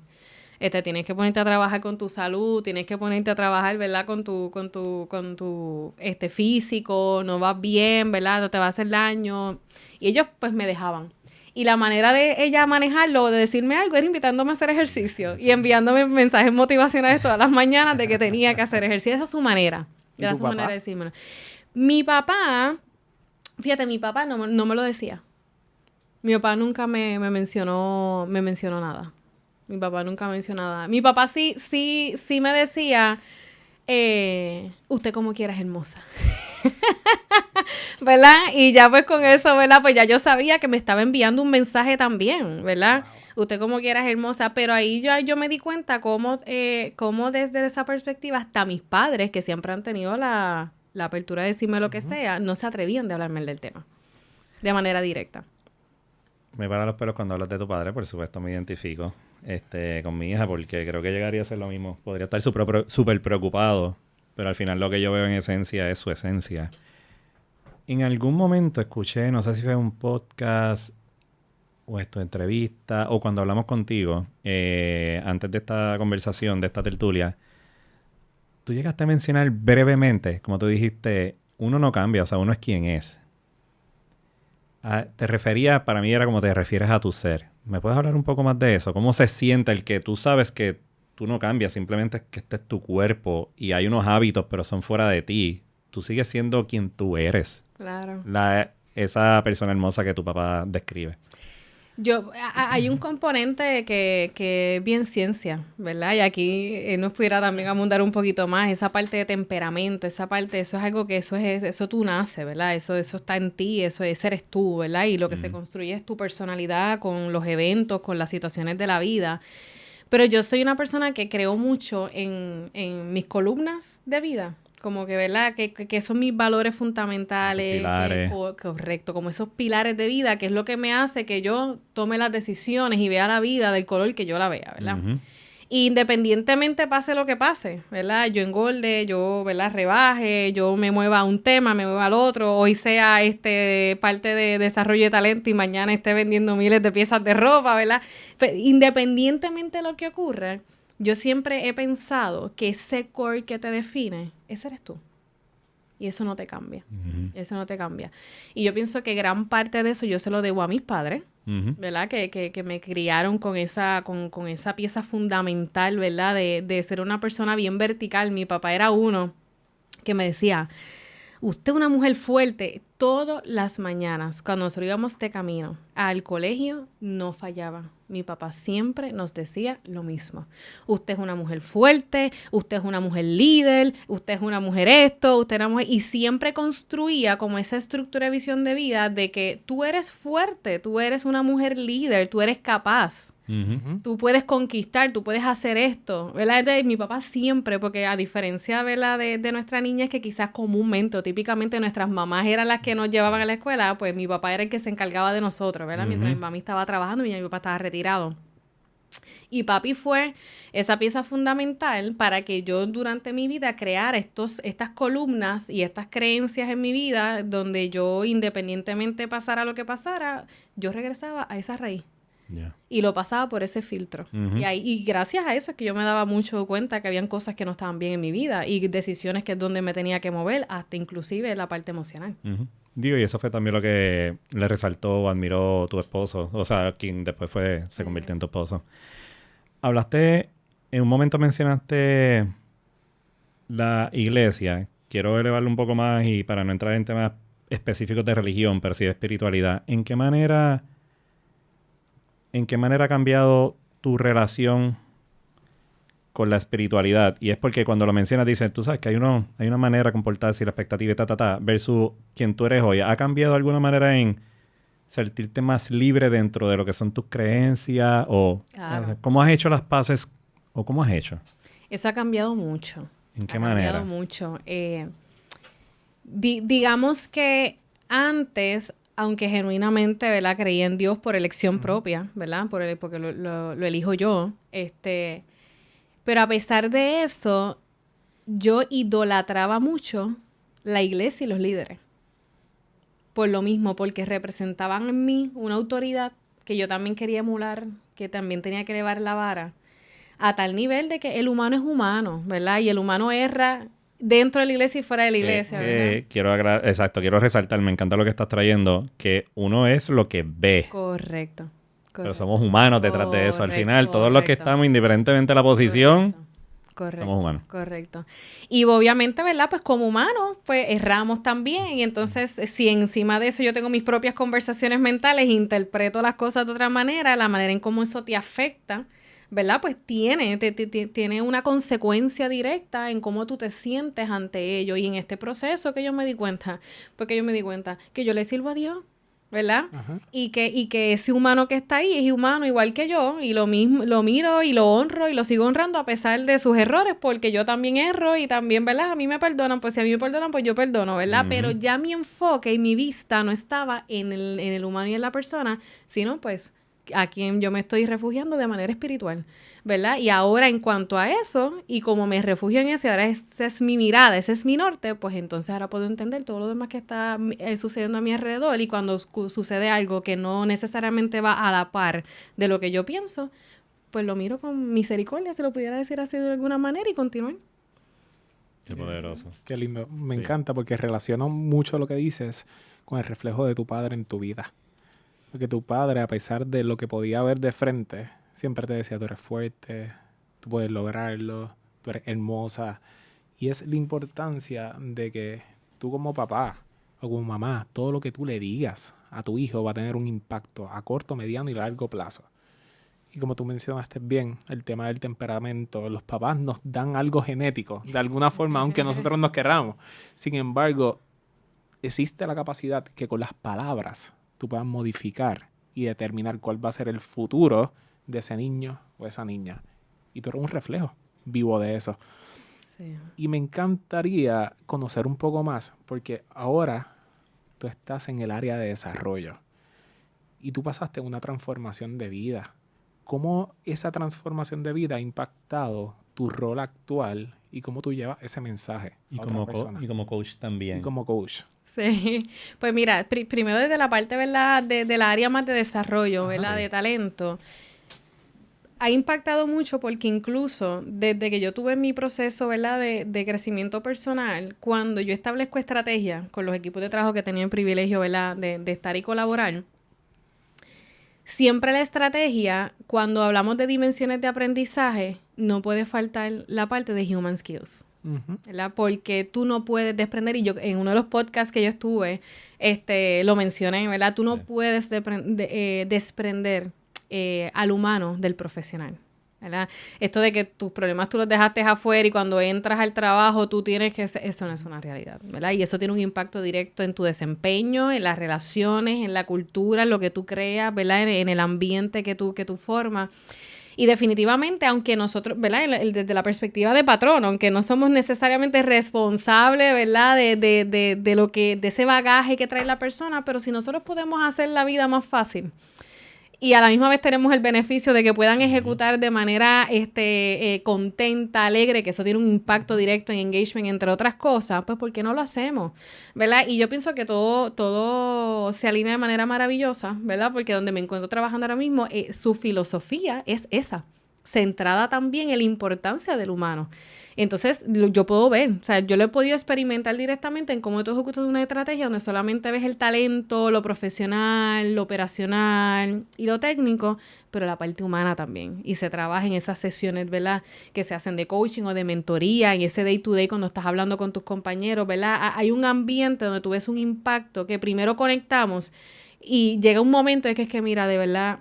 tienes que ponerte a trabajar con tu salud, tienes que ponerte a trabajar, ¿verdad? Con tu físico, no vas bien, ¿verdad? No te va a hacer daño. Y ellos pues me dejaban. Y la manera de ella manejarlo, de decirme algo, era invitándome a hacer ejercicio y enviándome mensajes motivacionales todas las mañanas de que tenía que hacer ejercicio. Esa es su manera. ¿Y Era tu su papá? manera de decírmelo. Mi papá, fíjate, mi papá no me lo decía. Mi papá nunca me mencionó nada. Mi papá nunca mencionó nada. Mi papá sí me decía, usted como quiera es hermosa. ¿Verdad? Y ya pues con eso, ¿verdad? Pues ya yo sabía que me estaba enviando un mensaje también, ¿verdad? Wow. Usted como quiera es hermosa, pero ahí yo me di cuenta cómo desde esa perspectiva hasta mis padres, que siempre han tenido la apertura de decirme lo que sea, no se atrevían de hablarme del tema de manera directa. Me paran los pelos cuando hablas de tu padre, por supuesto me identifico con mi hija, porque creo que llegaría a ser lo mismo. Podría estar súper preocupado, pero al final lo que yo veo en esencia es su esencia. En algún momento escuché, no sé si fue un podcast o esto, entrevista, o cuando hablamos contigo, antes de esta conversación, de esta tertulia, tú llegaste a mencionar brevemente, como tú dijiste, uno no cambia, o sea, uno es quien es. te refería, para mí era como te refieres a tu ser. ¿Me puedes hablar un poco más de eso? ¿Cómo se siente el que tú sabes que tú no cambias, simplemente es que este es tu cuerpo y hay unos hábitos, pero son fuera de ti? Tú sigues siendo quien tú eres. Claro. Esa persona hermosa que tu papá describe. Hay un componente que es bien ciencia, ¿verdad? Y aquí nos pudiera también abundar un poquito más. Esa parte de temperamento, esa parte, eso es algo que eso tú naces, ¿verdad? Eso está en ti, ese eres tú, ¿verdad? Y lo que se construye es tu personalidad con los eventos, con las situaciones de la vida. Pero yo soy una persona que creo mucho en mis columnas de vida. Como que, ¿verdad? Que son mis valores fundamentales. Pilares. Correcto, como esos pilares de vida, que es lo que me hace que yo tome las decisiones y vea la vida del color que yo la vea, ¿verdad? Uh-huh. Independientemente pase lo que pase, ¿verdad? Yo engorde, yo, ¿verdad? Rebaje, yo me mueva a un tema, me mueva al otro, hoy sea parte de desarrollo de talento y mañana esté vendiendo miles de piezas de ropa, ¿verdad? Pero independientemente de lo que ocurra, yo siempre he pensado que ese core que te define, ese eres tú. Y eso no te cambia. Uh-huh. Eso no te cambia. Y yo pienso que gran parte de eso yo se lo debo a mis padres, Uh-huh. ¿verdad? Que me criaron con esa pieza fundamental, ¿verdad? De ser una persona bien vertical. Mi papá era uno que me decía, usted es una mujer fuerte. Todas las mañanas, cuando nosotros íbamos de camino al colegio, no fallaba. Mi papá siempre nos decía lo mismo. Usted es una mujer fuerte, usted es una mujer líder, usted es una mujer esto, usted es una mujer... Y siempre construía como esa estructura de visión de vida de que tú eres fuerte, tú eres una mujer líder, tú eres capaz. Uh-huh. Tú puedes conquistar, tú puedes hacer esto, ¿verdad? Entonces, mi papá siempre, porque a diferencia, ¿verdad? de nuestra niña, es que quizás comúnmente o típicamente nuestras mamás eran las que nos llevaban a la escuela, pues mi papá era el que se encargaba de nosotros, ¿verdad? Uh-huh. Mientras mi mami estaba trabajando y mi papá estaba retirado. Y papi fue esa pieza fundamental para que yo durante mi vida creara estas columnas y estas creencias en mi vida, donde yo, independientemente pasara lo que pasara, yo regresaba a esa raíz. Yeah. Y lo pasaba por ese filtro. Uh-huh. Y gracias a eso es que yo me daba mucho cuenta que habían cosas que no estaban bien en mi vida y decisiones que es donde me tenía que mover, hasta inclusive la parte emocional. Uh-huh. Digo, y eso fue también lo que le resaltó o admiró tu esposo, o sea, quien después se convirtió en tu esposo. Hablaste, en un momento mencionaste la iglesia. Quiero elevarlo un poco más y para no entrar en temas específicos de religión, pero sí de espiritualidad. ¿En qué manera ha cambiado tu relación con la espiritualidad? Y es porque cuando lo mencionas dices, tú sabes que hay una manera de comportarse y la expectativa y versus quien tú eres hoy. ¿Ha cambiado de alguna manera en sentirte más libre dentro de lo que son tus creencias? O Claro. ¿cómo has hecho las paces? ¿O cómo has hecho? Eso ha cambiado mucho. ¿En qué Ha manera? cambiado mucho. Digamos que antes, aunque genuinamente, ¿verdad? Creía en Dios por elección propia, ¿verdad? Porque lo elijo yo. Pero a pesar de eso, yo idolatraba mucho la iglesia y los líderes. Por lo mismo, porque representaban en mí una autoridad que yo también quería emular, que también tenía que elevar la vara, a tal nivel de que el humano es humano, ¿verdad? Y el humano erra dentro de la iglesia y fuera de la iglesia, ¿verdad? Exacto, quiero resaltar, me encanta lo que estás trayendo, que uno es lo que ve. Correcto. Pero somos humanos detrás de eso. Al final, todos los que estamos, indiferentemente de la posición, somos humanos. Correcto. Y obviamente, ¿verdad? Pues como humanos, pues erramos también. Y entonces, si encima de eso yo tengo mis propias conversaciones mentales, interpreto las cosas de otra manera, la manera en cómo eso te afecta, ¿verdad? Pues tiene una consecuencia directa en cómo tú te sientes ante ello. Y en este proceso que yo me di cuenta, que yo le sirvo a Dios, ¿verdad? Ajá. Y que ese humano que está ahí es humano igual que yo, y lo miro y lo honro y lo sigo honrando a pesar de sus errores, porque yo también erro y también, ¿verdad? A mí me perdonan, pues si a mí me perdonan, pues yo perdono, ¿verdad? Uh-huh. Pero ya mi enfoque y mi vista no estaba en el humano y en la persona, sino pues a quien yo me estoy refugiando de manera espiritual, ¿verdad? Y ahora en cuanto a eso, y como me refugio en eso, ahora esa es mi mirada, ese es mi norte, pues entonces ahora puedo entender todo lo demás que está sucediendo a mi alrededor, y cuando sucede algo que no necesariamente va a la par de lo que yo pienso, pues lo miro con misericordia, si lo pudiera decir así de alguna manera, y continuar. Qué poderoso. Qué lindo. Me Sí. encanta porque relaciono mucho lo que dices con el reflejo de tu padre en tu vida. Porque tu padre, a pesar de lo que podía ver de frente, siempre te decía, tú eres fuerte, tú puedes lograrlo, tú eres hermosa. Y es la importancia de que tú como papá o como mamá, todo lo que tú le digas a tu hijo va a tener un impacto a corto, mediano y largo plazo. Y como tú mencionaste bien, el tema del temperamento, los papás nos dan algo genético, de alguna forma, aunque nosotros nos querramos. Sin embargo, existe la capacidad que con las palabras tú puedas modificar y determinar cuál va a ser el futuro de ese niño o esa niña. Y tú eres un reflejo vivo de eso. Sí. Y me encantaría conocer un poco más, porque ahora tú estás en el área de desarrollo y tú pasaste una transformación de vida. ¿Cómo esa transformación de vida ha impactado tu rol actual y cómo tú llevas ese mensaje Y a otra persona? y como coach también. Y como coach. Sí, pues mira, primero desde la parte, ¿verdad? De la área más de desarrollo, ¿verdad? Sí. De talento. Ha impactado mucho porque incluso desde que yo tuve mi proceso, ¿verdad? De crecimiento personal, cuando yo establezco estrategias con los equipos de trabajo que tenía el privilegio, ¿verdad? De estar y colaborar, siempre la estrategia, cuando hablamos de dimensiones de aprendizaje, no puede faltar la parte de human skills. Uh-huh. ¿Verdad? Porque tú no puedes desprender, y yo en uno de los podcasts que yo estuve, lo mencioné, ¿verdad? Tú no puedes desprender al humano del profesional, ¿verdad? Esto de que tus problemas tú los dejaste afuera y cuando entras al trabajo tú tienes que... Eso no es una realidad, ¿verdad? Y eso tiene un impacto directo en tu desempeño, en las relaciones, en la cultura, en lo que tú creas, ¿verdad? En el ambiente que tú formas. Y definitivamente, aunque nosotros, ¿verdad? Desde la perspectiva de patrón, aunque no somos necesariamente responsables, ¿verdad? De lo que, de ese bagaje que trae la persona, pero si nosotros podemos hacer la vida más fácil y a la misma vez tenemos el beneficio de que puedan ejecutar de manera contenta, alegre, que eso tiene un impacto directo en engagement, entre otras cosas, pues ¿por qué no lo hacemos? ¿Verdad? Y yo pienso que todo se alinea de manera maravillosa, ¿verdad? Porque donde me encuentro trabajando ahora mismo, su filosofía es esa, centrada también en la importancia del humano. Entonces, yo puedo ver, o sea, yo lo he podido experimentar directamente en cómo tú ejecutas una estrategia donde solamente ves el talento, lo profesional, lo operacional y lo técnico, pero la parte humana también. Y se trabaja en esas sesiones, ¿verdad? Que se hacen de coaching o de mentoría, en ese day to day cuando estás hablando con tus compañeros, ¿verdad? Hay un ambiente donde tú ves un impacto que primero conectamos y llega un momento en que es que, mira, de verdad...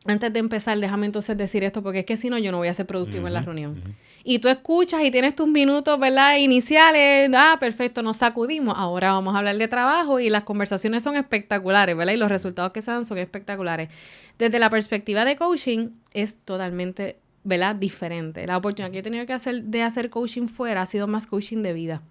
Antes de empezar, déjame entonces decir esto, porque es que si no, yo no voy a ser productivo en la reunión. Y tú escuchas y tienes tus minutos, ¿verdad? Iniciales. Perfecto, nos sacudimos. Ahora vamos a hablar de trabajo y las conversaciones son espectaculares, ¿verdad? Y los resultados que se dan son espectaculares. Desde la perspectiva de coaching, es totalmente, ¿verdad? Diferente. La oportunidad que yo he tenido de hacer coaching fuera ha sido más coaching de vida.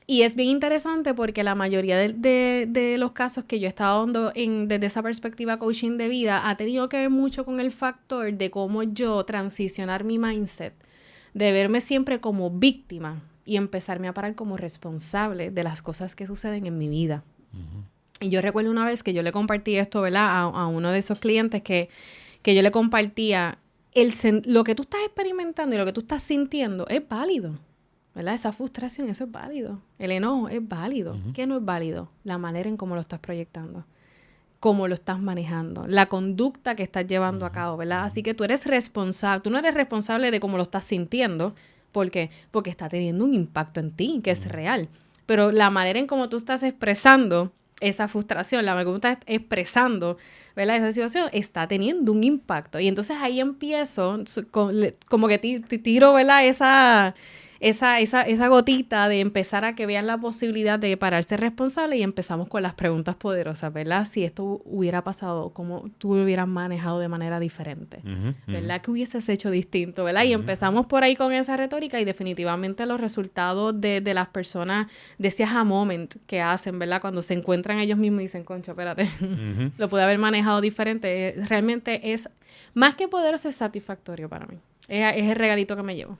Y es bien interesante porque la mayoría de los casos que yo he estado dando desde esa perspectiva coaching de vida ha tenido que ver mucho con el factor de cómo yo transicionar mi mindset, de verme siempre como víctima y empezarme a parar como responsable de las cosas que suceden en mi vida. Uh-huh. Y yo recuerdo una vez que yo le compartí esto, ¿verdad? A uno de esos clientes que yo le compartía, lo que tú estás experimentando y lo que tú estás sintiendo es válido. ¿Verdad? Esa frustración, eso es válido. El enojo es válido. Uh-huh. ¿Qué no es válido? La manera en cómo lo estás proyectando, cómo lo estás manejando, la conducta que estás llevando a cabo, ¿verdad? Así que tú eres responsable. Tú no eres responsable de cómo lo estás sintiendo. ¿Por qué? Porque está teniendo un impacto en ti, que es real. Pero la manera en cómo tú estás expresando esa frustración, la manera en cómo estás expresando, ¿verdad? Esa situación está teniendo un impacto. Y entonces ahí empiezo, como que tiro, ¿verdad? Esa gotita de empezar a que vean la posibilidad de pararse responsable y empezamos con las preguntas poderosas, ¿verdad? Si esto hubiera pasado, ¿cómo tú lo hubieras manejado de manera diferente? Uh-huh, ¿verdad? ¿Qué hubieses hecho distinto? ¿Verdad? Uh-huh. Y empezamos por ahí con esa retórica y definitivamente los resultados de las personas, de ese aha moment que hacen, ¿verdad? Cuando se encuentran ellos mismos y dicen, concho, espérate, uh-huh. Lo pude haber manejado diferente. Realmente es, más que poderoso, es satisfactorio para mí. Es el regalito que me llevo.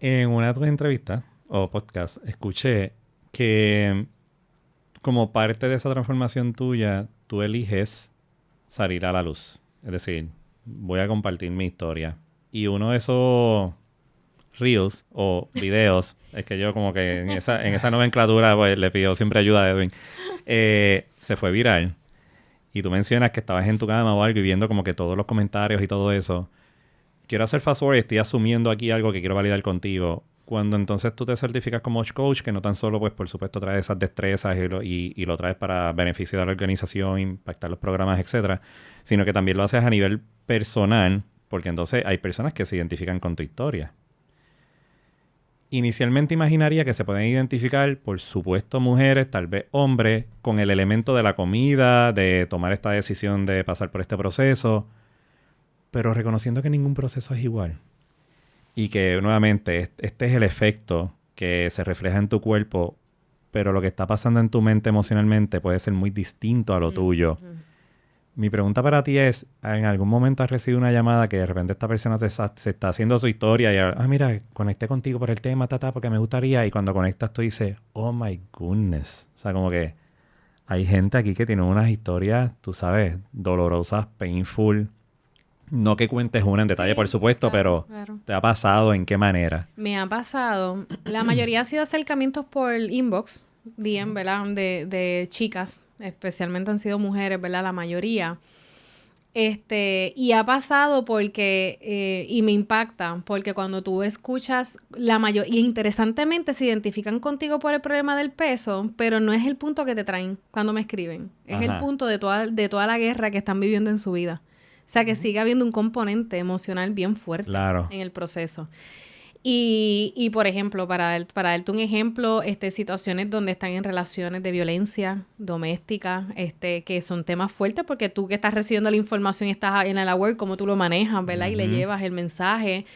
En una de tus entrevistas o podcast escuché que como parte de esa transformación tuya, tú eliges salir a la luz. Es decir, voy a compartir mi historia. Y uno de esos Reels o videos, es que yo como que en esa nomenclatura pues, le pido siempre ayuda a Edwin, se fue viral. Y tú mencionas que estabas en tu cama o algo y viendo como que todos los comentarios y todo eso. Quiero hacer fast forward y estoy asumiendo aquí algo que quiero validar contigo. Cuando entonces tú te certificas como coach, que no tan solo, pues por supuesto, traes esas destrezas y lo traes para beneficio de la organización, impactar los programas, etcétera, sino que también lo haces a nivel personal, porque entonces hay personas que se identifican con tu historia. Inicialmente imaginaría que se pueden identificar, por supuesto, mujeres, tal vez hombres, con el elemento de la comida, de tomar esta decisión de pasar por este proceso, pero reconociendo que ningún proceso es igual. Y que, nuevamente, este es el efecto que se refleja en tu cuerpo, pero lo que está pasando en tu mente emocionalmente puede ser muy distinto a lo tuyo. Mi pregunta para ti es, ¿en algún momento has recibido una llamada que de repente esta persona se está haciendo su historia y, mira, conecté contigo por el tema, porque me gustaría, y cuando conectas tú dices, oh my goodness. O sea, como que hay gente aquí que tiene unas historias, tú sabes, dolorosas, painful. No que cuentes una en detalle, por supuesto, claro, pero claro. ¿te ha pasado? ¿En qué manera? Me ha pasado. La mayoría ha sido acercamientos por inbox, DM, ¿verdad? De chicas, especialmente han sido mujeres, ¿verdad? La mayoría. Y ha pasado porque, y me impacta, porque cuando tú escuchas, y interesantemente se identifican contigo por el problema del peso, pero no es el punto que te traen cuando me escriben. Es el punto de toda la guerra que están viviendo en su vida. O sea, que sigue habiendo un componente emocional bien fuerte en el proceso. Y por ejemplo, para darte un ejemplo, situaciones donde están en relaciones de violencia doméstica, que son temas fuertes, porque tú que estás recibiendo la información y estás en la labor, cómo tú lo manejas, ¿verdad? Y le llevas el mensaje.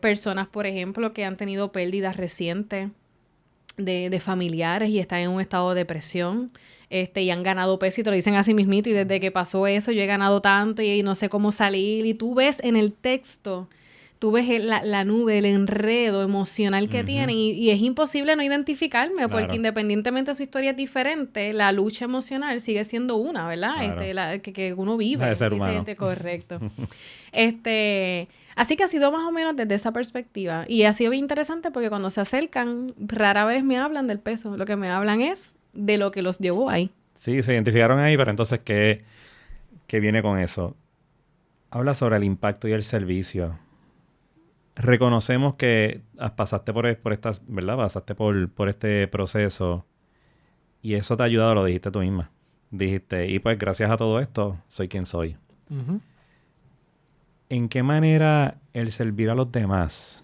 Personas, por ejemplo, que han tenido pérdidas recientes de familiares y están en un estado de depresión. Y han ganado peso y te lo dicen así mismito, y desde que pasó eso yo he ganado tanto y no sé cómo salir, y tú ves en el texto, tú ves la nube, el enredo emocional que tienen, y es imposible no identificarme, porque independientemente de su historia es diferente, la lucha emocional sigue siendo una, ¿verdad? Claro. Que uno vive. De ser humano. Correcto. Así que ha sido más o menos desde esa perspectiva, y ha sido bien interesante porque cuando se acercan, rara vez me hablan del peso, lo que me hablan es de lo que los llevó ahí. Sí, se identificaron ahí, pero entonces, ¿qué viene con eso? Habla sobre el impacto y el servicio. Reconocemos que pasaste por estas, ¿verdad? Pasaste por este proceso y eso te ha ayudado, lo dijiste tú misma. Dijiste, y pues gracias a todo esto, soy quien soy. ¿En qué manera el servir a los demás?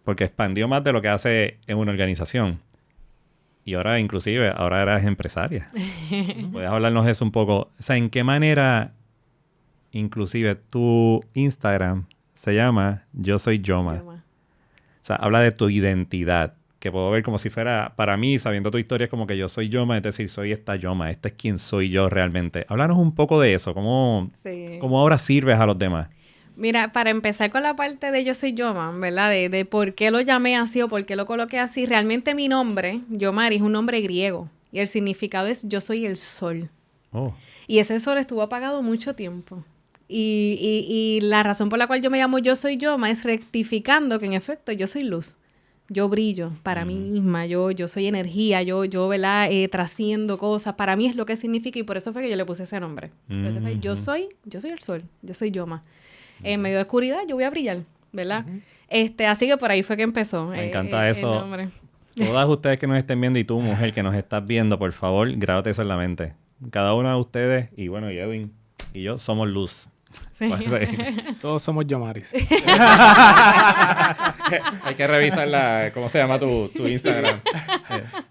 Porque expandió más de lo que hace en una organización. Y ahora, inclusive, eres empresaria. ¿Puedes hablarnos de eso un poco? O sea, ¿en qué manera, inclusive, tu Instagram se llama Yo Soy Yoma? O sea, habla de tu identidad, que puedo ver como si fuera, para mí, sabiendo tu historia, es como que yo soy Yoma, es decir, soy esta Yoma, este es quien soy yo realmente. Háblanos un poco de eso, cómo ahora sirves a los demás. Mira, para empezar con la parte de Yo Soy Yoma, ¿verdad? De por qué lo llamé así o por qué lo coloqué así. Realmente mi nombre, Yomari, es un nombre griego. Y el significado es Yo soy el sol. Oh. Y ese sol estuvo apagado mucho tiempo. Y la razón por la cual yo me llamo Yo Soy Yoma es rectificando que en efecto yo soy luz. Yo brillo para mí misma. Yo soy energía. Yo ¿verdad? Trasciendo cosas. Para mí es lo que significa y por eso fue que yo le puse ese nombre. Yo soy el sol. Yo soy Yoma. En medio de oscuridad yo voy a brillar, ¿verdad? Así que por ahí fue que empezó. Me encanta eso. Todas ustedes que nos estén viendo y tú, mujer, que nos estás viendo, por favor, grábate eso en la mente. Cada uno de ustedes, y bueno, y Edwin y yo, somos luz. Sí. Todos somos Yomaris. Hay que revisar ¿cómo se llama tu Instagram?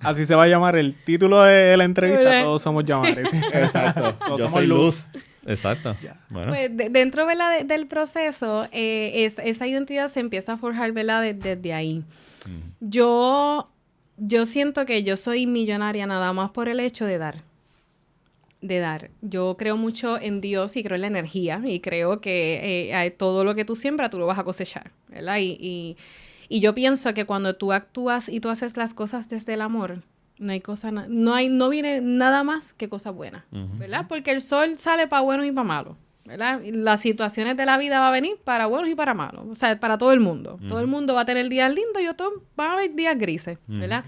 Así se va a llamar el título de la entrevista. Todos somos Yomaris. Exacto. Todos yo somos soy luz. Exacto. Yeah. Bueno. Pues dentro, ¿verdad? del proceso, esa identidad se empieza a forjar, ¿verdad? Desde ahí. Yo siento que yo soy millonaria nada más por el hecho de dar. Yo creo mucho en Dios y creo en la energía y creo que todo lo que tú siembras tú lo vas a cosechar, ¿verdad? Y yo pienso que cuando tú actúas y tú haces las cosas desde el amor, no viene nada más que cosas buenas, ¿verdad? Porque el sol sale para bueno y para malo. ¿verdad? Las situaciones de la vida van a venir para buenos y para malos, o sea, para todo el mundo. Todo el mundo va a tener días lindos y otros van a haber días grises, ¿verdad?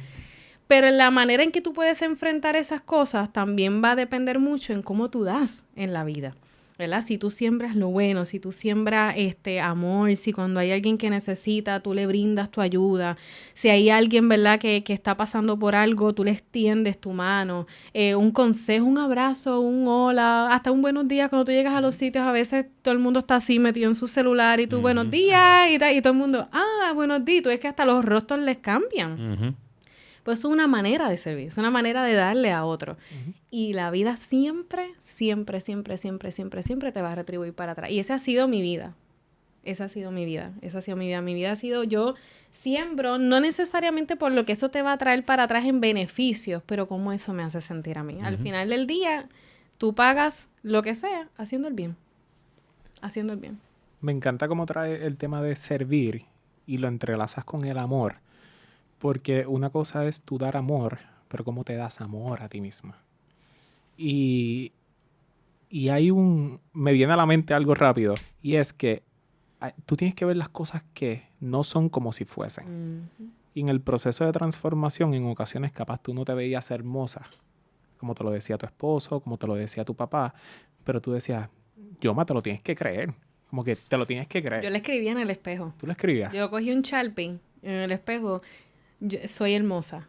Pero la manera en que tú puedes enfrentar esas cosas también va a depender mucho en cómo tú das en la vida, ¿verdad? Si tú siembras lo bueno, si tú siembras amor, si cuando hay alguien que necesita, tú le brindas tu ayuda, si hay alguien, ¿verdad?, que está pasando por algo, tú le extiendes tu mano, un consejo, un abrazo, un hola, hasta un buenos días. Cuando tú llegas a los sitios, a veces todo el mundo está así metido en su celular y tú, buenos días, y todo el mundo, buenos días, tú ves que hasta los rostros les cambian. Pues es una manera de servir, es una manera de darle a otro. Y la vida siempre, siempre, siempre, siempre, siempre, siempre te va a retribuir para atrás. Y esa ha sido mi vida. Esa ha sido mi vida. Esa ha sido mi vida. Mi vida ha sido, yo siembro, no necesariamente por lo que eso te va a traer para atrás en beneficios, pero cómo eso me hace sentir a mí. Al final del día, tú pagas lo que sea haciendo el bien. Haciendo el bien. Me encanta cómo trae el tema de servir y lo entrelazas con el amor. Porque una cosa es tú dar amor, pero cómo te das amor a ti misma. Y hay me viene a la mente algo rápido, y es que tú tienes que ver las cosas que no son como si fuesen. Y en el proceso de transformación, en ocasiones capaz tú no te veías hermosa, como te lo decía tu esposo, como te lo decía tu papá, pero tú decías, Yoma, te lo tienes que creer. Como que te lo tienes que creer. Yo le escribía en el espejo. ¿Tú lo escribías? Yo cogí un Sharpie en el espejo. Yo soy hermosa.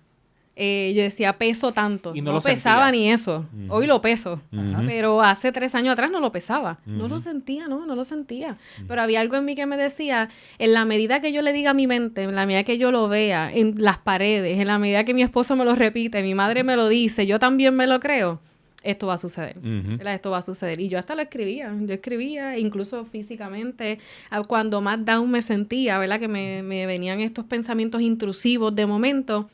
Yo decía, peso tanto. Y no pesaba ni eso. Hoy lo peso. Uh-huh. Pero hace 3 años atrás no lo pesaba. Uh-huh. No lo sentía, no lo sentía. Pero había algo en mí que me decía, en la medida que yo le diga a mi mente, en la medida que yo lo vea, en las paredes, en la medida que mi esposo me lo repite, mi madre me lo dice, yo también me lo creo, esto va a suceder. Uh-huh. Esto va a suceder. Y yo hasta lo escribía. Yo escribía, incluso físicamente, cuando más down me sentía, ¿verdad? Que me venían estos pensamientos intrusivos de momento.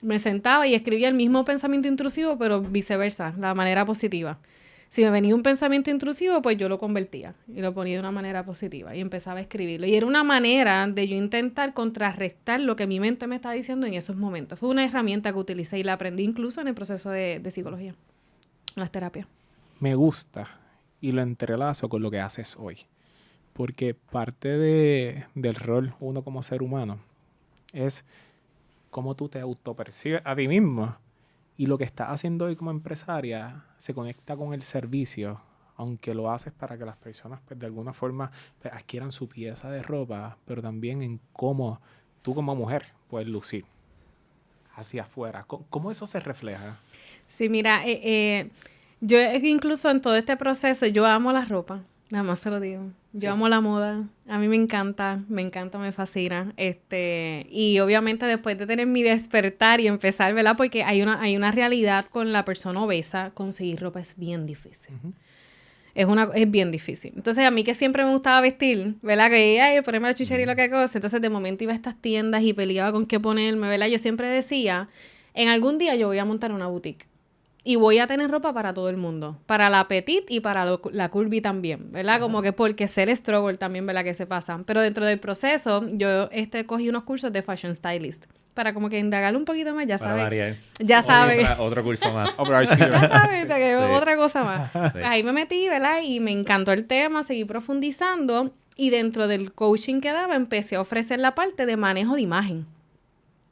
Me sentaba y escribía el mismo pensamiento intrusivo, pero viceversa, la manera positiva. Si me venía un pensamiento intrusivo, pues yo lo convertía y lo ponía de una manera positiva y empezaba a escribirlo. Y era una manera de yo intentar contrarrestar lo que mi mente me estaba diciendo en esos momentos. Fue una herramienta que utilicé y la aprendí incluso en el proceso de psicología, las terapias. Me gusta y lo entrelazo con lo que haces hoy. Porque parte del rol uno como ser humano es cómo tú te autopercibes a ti mismo. Y lo que estás haciendo hoy como empresaria se conecta con el servicio, aunque lo haces para que las personas pues, de alguna forma pues, adquieran su pieza de ropa, pero también en cómo tú como mujer puedes lucir hacia afuera. ¿Cómo eso se refleja? Sí, mira, yo incluso en todo este proceso, yo amo la ropa. Nada más se lo digo. Yo amo la moda. A mí me encanta, me fascina. Y obviamente después de tener mi despertar y empezar, ¿verdad? Porque hay una realidad con la persona obesa, conseguir ropa es bien difícil. Uh-huh. Es bien difícil. Entonces, a mí que siempre me gustaba vestir, ¿verdad? Que ponerme la chuchería y lo que cosa. Entonces, de momento iba a estas tiendas y peleaba con qué ponerme, ¿verdad? Yo siempre decía, en algún día yo voy a montar una boutique. Y voy a tener ropa para todo el mundo. Para la petite y para la curvy también, ¿verdad? Como que porque ser struggle también, ¿verdad? Que se pasan. Pero dentro del proceso, yo cogí unos cursos de fashion stylist. Para como que indagarle un poquito más, ya sabes. Ya sabes. Otro curso más. Ya sabes, otra cosa más. Sí. Pues ahí me metí, ¿verdad? Y me encantó el tema, seguí profundizando. Y dentro del coaching que daba, empecé a ofrecer la parte de manejo de imagen.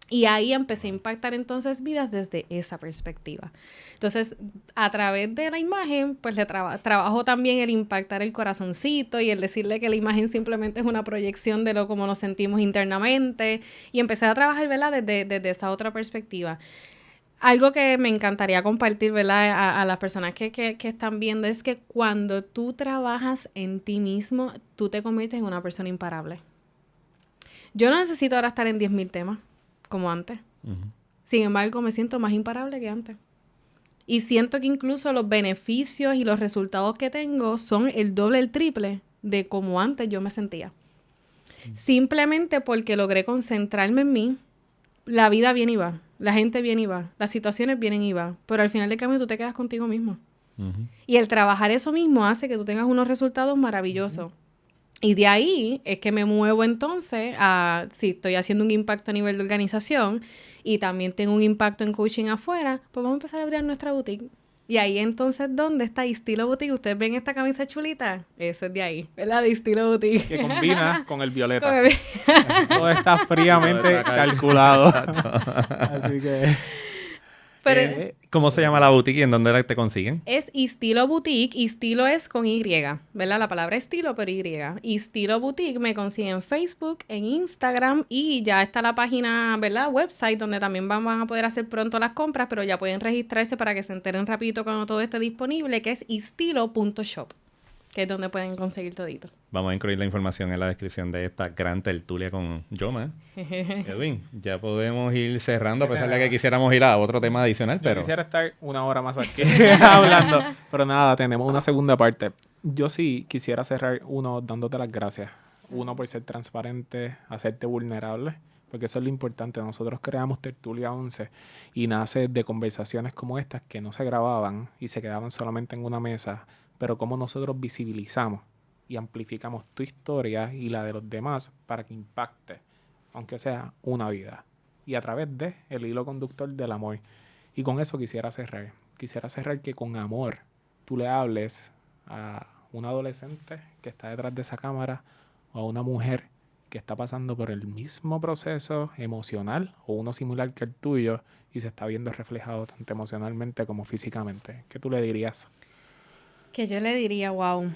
Y ahí empecé a impactar entonces vidas desde esa perspectiva. Entonces, a través de la imagen, pues le trabajo también el impactar el corazoncito y el decirle que la imagen simplemente es una proyección de lo como nos sentimos internamente. Y empecé a trabajar, ¿verdad? Desde esa otra perspectiva. Algo que me encantaría compartir, ¿verdad? A las personas que están viendo es que cuando tú trabajas en ti mismo, tú te conviertes en una persona imparable. Yo no necesito ahora estar en 10,000 temas como antes. Uh-huh. Sin embargo, me siento más imparable que antes. Y siento que incluso los beneficios y los resultados que tengo son el doble, el triple de como antes yo me sentía. Uh-huh. Simplemente porque logré concentrarme en mí. La vida viene y va. La gente viene y va. Las situaciones vienen y va. Pero al final del camino tú te quedas contigo mismo. Uh-huh. Y el trabajar eso mismo hace que tú tengas unos resultados maravillosos. Uh-huh. Y de ahí es que me muevo entonces a, si estoy haciendo un impacto a nivel de organización y también tengo un impacto en coaching afuera, pues vamos a empezar a abrir nuestra boutique. Y ahí entonces, ¿dónde está Estilo Boutique? ¿Ustedes ven esta camisa chulita? Eso es de ahí, ¿verdad? De Estilo Boutique. Que combina con el violeta. Con el- Todo está fríamente calculado. Así que... Pero ¿Cómo se llama la boutique y en dónde te consiguen? es Estilo Boutique. Estilo es con Y, ¿verdad? La palabra estilo, pero Y. Estilo Boutique me consiguen en Facebook, en Instagram y ya está la página, ¿verdad? Website donde también van a poder hacer pronto las compras, pero ya pueden registrarse para que se enteren rapidito cuando todo esté disponible, que es estilo.shop, que es donde pueden conseguir todito. Vamos a incluir la información en la descripción de esta gran tertulia con Yoma. Edwin, ya podemos ir cerrando, a pesar de que quisiéramos ir a otro tema adicional, Yo pero... quisiera estar una hora más aquí hablando. Pero nada, tenemos una segunda parte. Yo sí quisiera cerrar dándote las gracias. Uno, por ser transparente, hacerte vulnerable. Porque eso es lo importante. Nosotros creamos Tertulia 11 y nace de conversaciones como estas que no se grababan y se quedaban solamente en una mesa. Pero cómo nosotros visibilizamos y amplificamos tu historia y la de los demás para que impacte, aunque sea una vida. Y a través de el hilo conductor del amor. Y con eso quisiera cerrar. Quisiera cerrar que con amor tú le hables a un adolescente que está detrás de esa cámara o a una mujer que está pasando por el mismo proceso emocional o uno similar que el tuyo y se está viendo reflejado tanto emocionalmente como físicamente. ¿Qué tú le dirías? Que yo le diría, wow,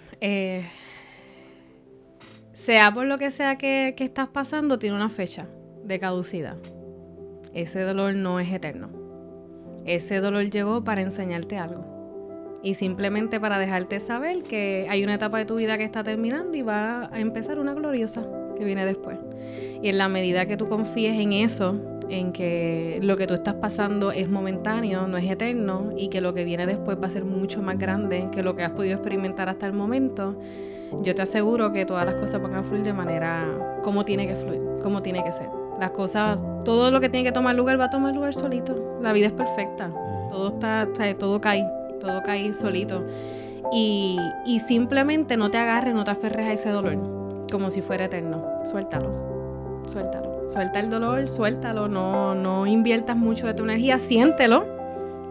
sea por lo que sea que estás pasando, tiene una fecha de caducidad. Ese dolor no es eterno. Ese dolor llegó para enseñarte algo. Y simplemente para dejarte saber que hay una etapa de tu vida que está terminando y va a empezar una gloriosa que viene después. Y en la medida que tú confíes en eso, en que lo que tú estás pasando es momentáneo, no es eterno, y que lo que viene después va a ser mucho más grande que lo que has podido experimentar hasta el momento, yo te aseguro que todas las cosas van a fluir de manera como tiene que fluir, como tiene que ser. Las cosas, todo lo que tiene que tomar lugar va a tomar lugar solito. La vida es perfecta. Todo cae solito. Y simplemente no te agarres, no te aferres a ese dolor como si fuera eterno. Suéltalo. Suelta el dolor, suéltalo. No inviertas mucho de tu energía, siéntelo.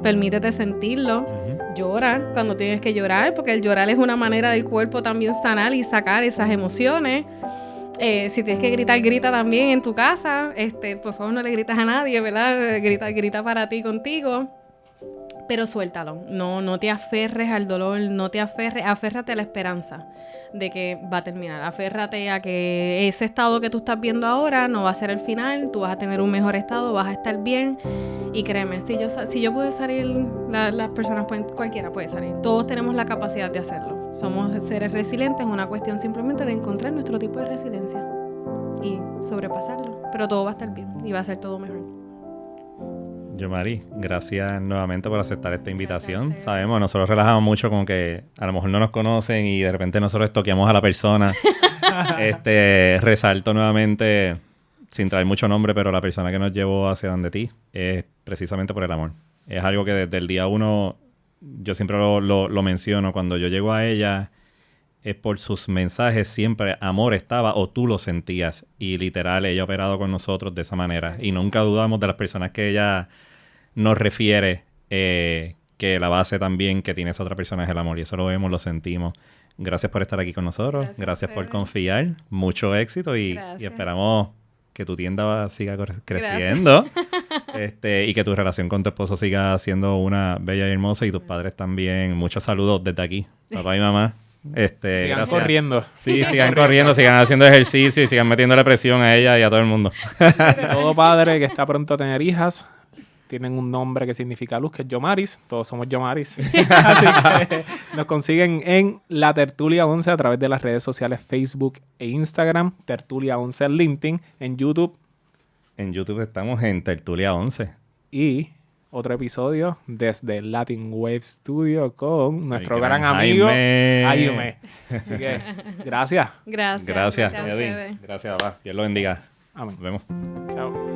Permítete sentirlo. Llora cuando tienes que llorar, porque el llorar es una manera del cuerpo también sanar y sacar esas emociones. Si tienes que gritar, grita también en tu casa. Por favor, no le gritas a nadie, ¿verdad? Grita para ti, contigo. Pero suéltalo. No te aferres al dolor, aférrate a la esperanza de que va a terminar. Aférrate a que ese estado que tú estás viendo ahora no va a ser el final, tú vas a tener un mejor estado, vas a estar bien. Y créeme, si yo pude salir, las personas cualquiera puede salir. Todos tenemos la capacidad de hacerlo. Somos seres resilientes, es una cuestión simplemente de encontrar nuestro tipo de resiliencia y sobrepasarlo. Pero todo va a estar bien y va a ser todo mejor. Yomari, gracias nuevamente por aceptar esta invitación. Sabemos, nosotros relajamos mucho con que a lo mejor no nos conocen y de repente nosotros toqueamos a la persona. Resalto nuevamente, sin traer mucho nombre, pero la persona que nos llevó hacia donde ti es precisamente por el amor. Es algo que desde el día uno, yo siempre lo menciono, cuando yo llego a ella, es por sus mensajes, siempre amor estaba o tú lo sentías. Y literal, ella ha operado con nosotros de esa manera. Y nunca dudamos de las personas que ella nos refiere, que la base también que tiene esa otra persona es el amor. Y eso lo vemos, lo sentimos. Gracias por estar aquí con nosotros. Gracias por confiar. Mucho éxito y esperamos que tu tienda siga creciendo. Y que tu relación con tu esposo siga siendo una bella y hermosa. Y tus padres también. Muchos saludos desde aquí, papá y mamá. Sigan corriendo. Sí, sigan corriendo, sigan haciendo ejercicio y sigan metiéndole presión a ella y a todo el mundo. Todo padre que está pronto a tener hijas tienen un nombre que significa luz, que es Yomaris. Todos somos Yomaris. Así que nos consiguen en la Tertulia 11 a través de las redes sociales Facebook e Instagram. Tertulia 11 en LinkedIn. En YouTube. En YouTube estamos en Tertulia 11. Y otro episodio desde Latin Wave Studio con nuestro gran amigo Jaime. Así que, gracias. Gracias, Edwin. Gracias, papá. Dios lo bendiga. Amén. Nos vemos. Chao.